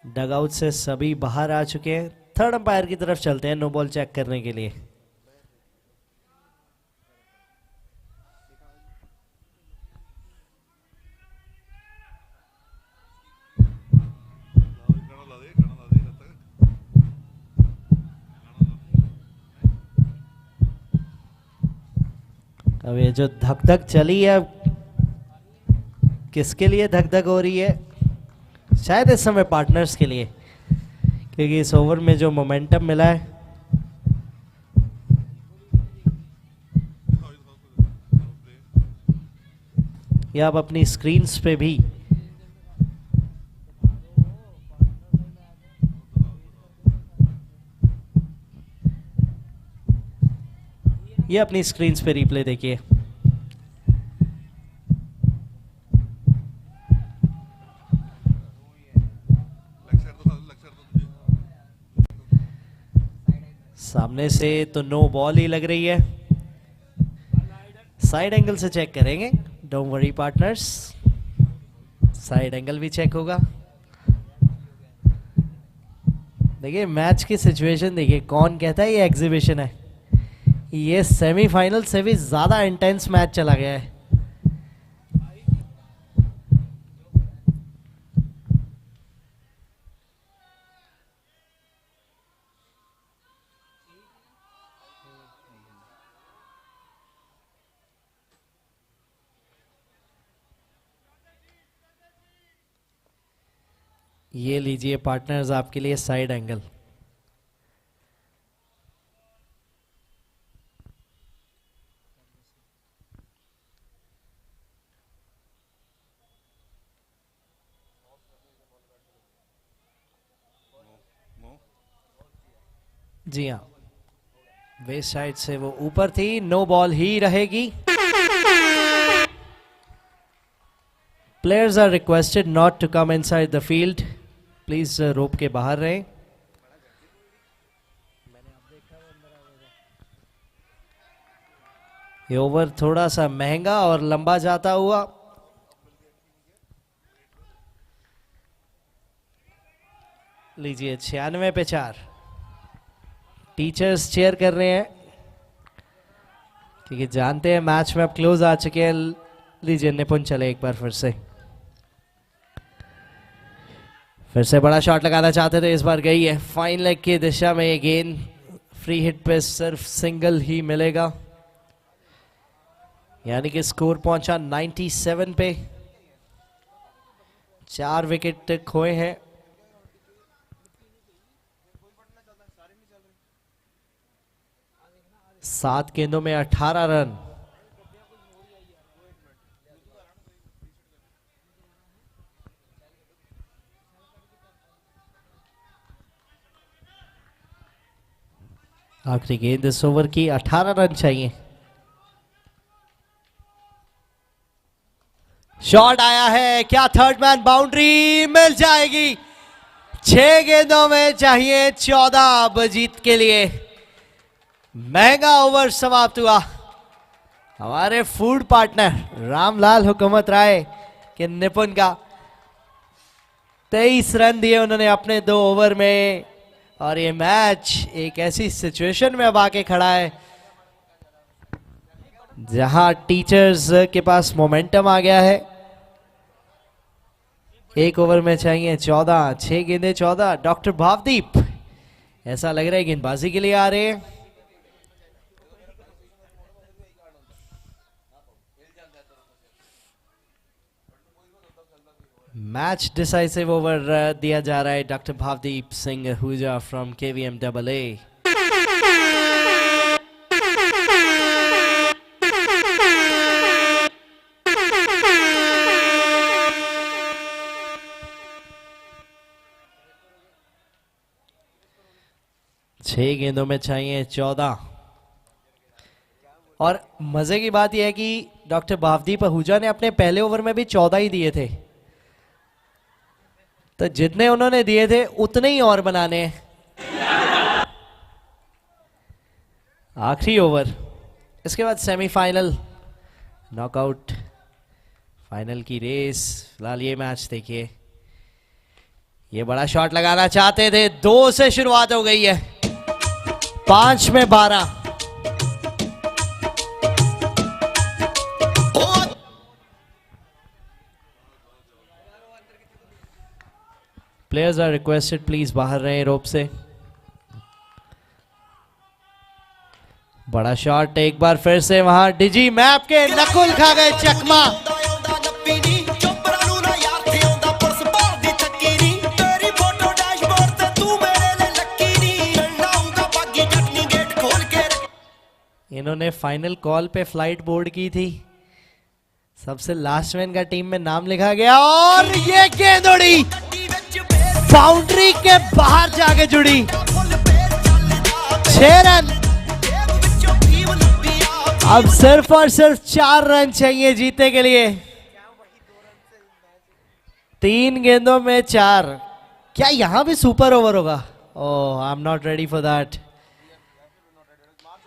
डगआउट से सभी बाहर आ चुके हैं। थर्ड अंपायर की तरफ चलते हैं नो बॉल चेक करने के लिए। अब ये जो धक धक चली है, किसके लिए धक धक हो रही है? शायद इस समय पार्टनर्स के लिए, क्योंकि इस ओवर में जो मोमेंटम मिला है, ये आप अपनी स्क्रीन्स पे भी ये अपनी स्क्रीन्स पे रिप्ले देखिए। सामने से तो नो बॉल ही लग रही है, साइड एंगल से चेक करेंगे। Don't worry partners, side angle भी चेक होगा। देखिए मैच की सिचुएशन देखिए, कौन कहता है ये एग्जीबिशन है? ये सेमीफाइनल से भी ज्यादा इंटेंस मैच चला गया है। ये लीजिए पार्टनर्स आपके लिए साइड एंगल। जी हाँ, वेस्ट साइड से वो ऊपर थी, नो बॉल ही रहेगी। Players are requested not to come inside the field, please rope के बाहर रहें। ये ओवर थोड़ा सा महंगा और लंबा जाता हुआ। लीजिए 96 पे 4। टीचर्स चेयर कर रहे हैं क्योंकि जानते हैं मैच में अब क्लोज आ चुके हैं। लीजिए निपुण चले एक बार फिर से बड़ा शॉट लगाना चाहते थे, इस बार गई है फाइन लेग की दिशा में। ये गेंद फ्री हिट पे सिर्फ सिंगल ही मिलेगा, यानी कि स्कोर पहुंचा 97 पे। 4 विकेट खोए हैं। सात गेंदों में 18 रन। आखिरी गेंद इस ओवर की, 18 रन चाहिए। शॉट आया है, क्या थर्ड मैन बाउंड्री मिल जाएगी? 6 गेंदों में चाहिए 14 अब जीत के लिए। महंगा ओवर समाप्त हुआ। हमारे फूड पार्टनर रामलाल हुकूमत राय के निपुण का 23 रन दिए उन्होंने अपने 2 ओवर में, और ये मैच एक ऐसी सिचुएशन में अब आके खड़ा है जहां टीचर्स के पास मोमेंटम आ गया है। 1 ओवर में चाहिए 14, 6 गेंदें 14। डॉक्टर भावदीप ऐसा लग रहा है गेंदबाजी के लिए आ रहे हैं। मैच डिसाइसिव ओवर दिया जा रहा है doctor Bhavdeep Singh Ahuja from KVM AA। छह गेंदों में चाहिए 14, और मजे की बात यह है कि डॉक्टर भावदीप आहूजा ने अपने पहले ओवर में भी 14 ही दिए थे, तो जितने उन्होंने दिए थे उतने ही और बनाने हैं। आखिरी ओवर, इसके बाद सेमीफाइनल, नॉकआउट, फाइनल की रेस। फिलहाल ये मैच देखिए, ये बड़ा शॉट लगाना चाहते थे, 2 से शुरुआत हो गई है, 5 में 12। प्लेयर्स आर रिक्वेस्टेड प्लीज बाहर रहें रोप से। बड़ा शॉट एक बार फिर से वहां डिजी मैप के नकुल खा गए चकमा। इन्होंने फाइनल कॉल पे फ्लाइट बोर्ड की थी, सबसे लास्ट मैन का टीम में नाम लिखा गया और ये गेंद उड़ी, बाउंड्री के बाहर जाके जुड़ी। 6 रन, अब सिर्फ और सिर्फ 4 रन चाहिए जीतने के लिए। 3 गेंदों में 4। क्या यहां भी सुपर ओवर होगा? Oh, I am not ready for that.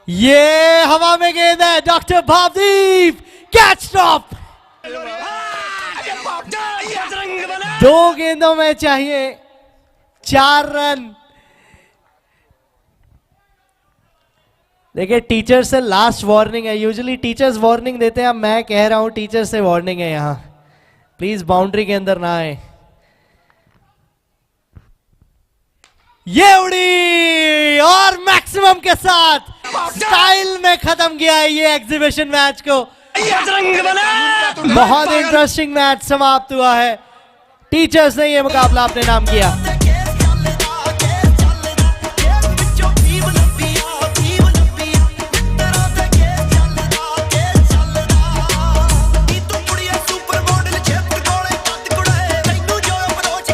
ये हवा में गेंद है, डॉक्टर भावदीप कैच स्टॉप। 2 गेंदों में चाहिए 4 रन। देखिए, टीचर से लास्ट वार्निंग है। यूजुअली टीचर्स वार्निंग देते हैं, मैं कह रहा हूं टीचर से वार्निंग है यहां, प्लीज बाउंड्री के अंदर ना आए। ये उड़ी और मैक्सिमम के साथ स्टाइल में खत्म किया है ये एग्जीबिशन मैच को। बहुत इंटरेस्टिंग मैच समाप्त हुआ है। टीचर्स ने ये मुकाबला अपने नाम किया।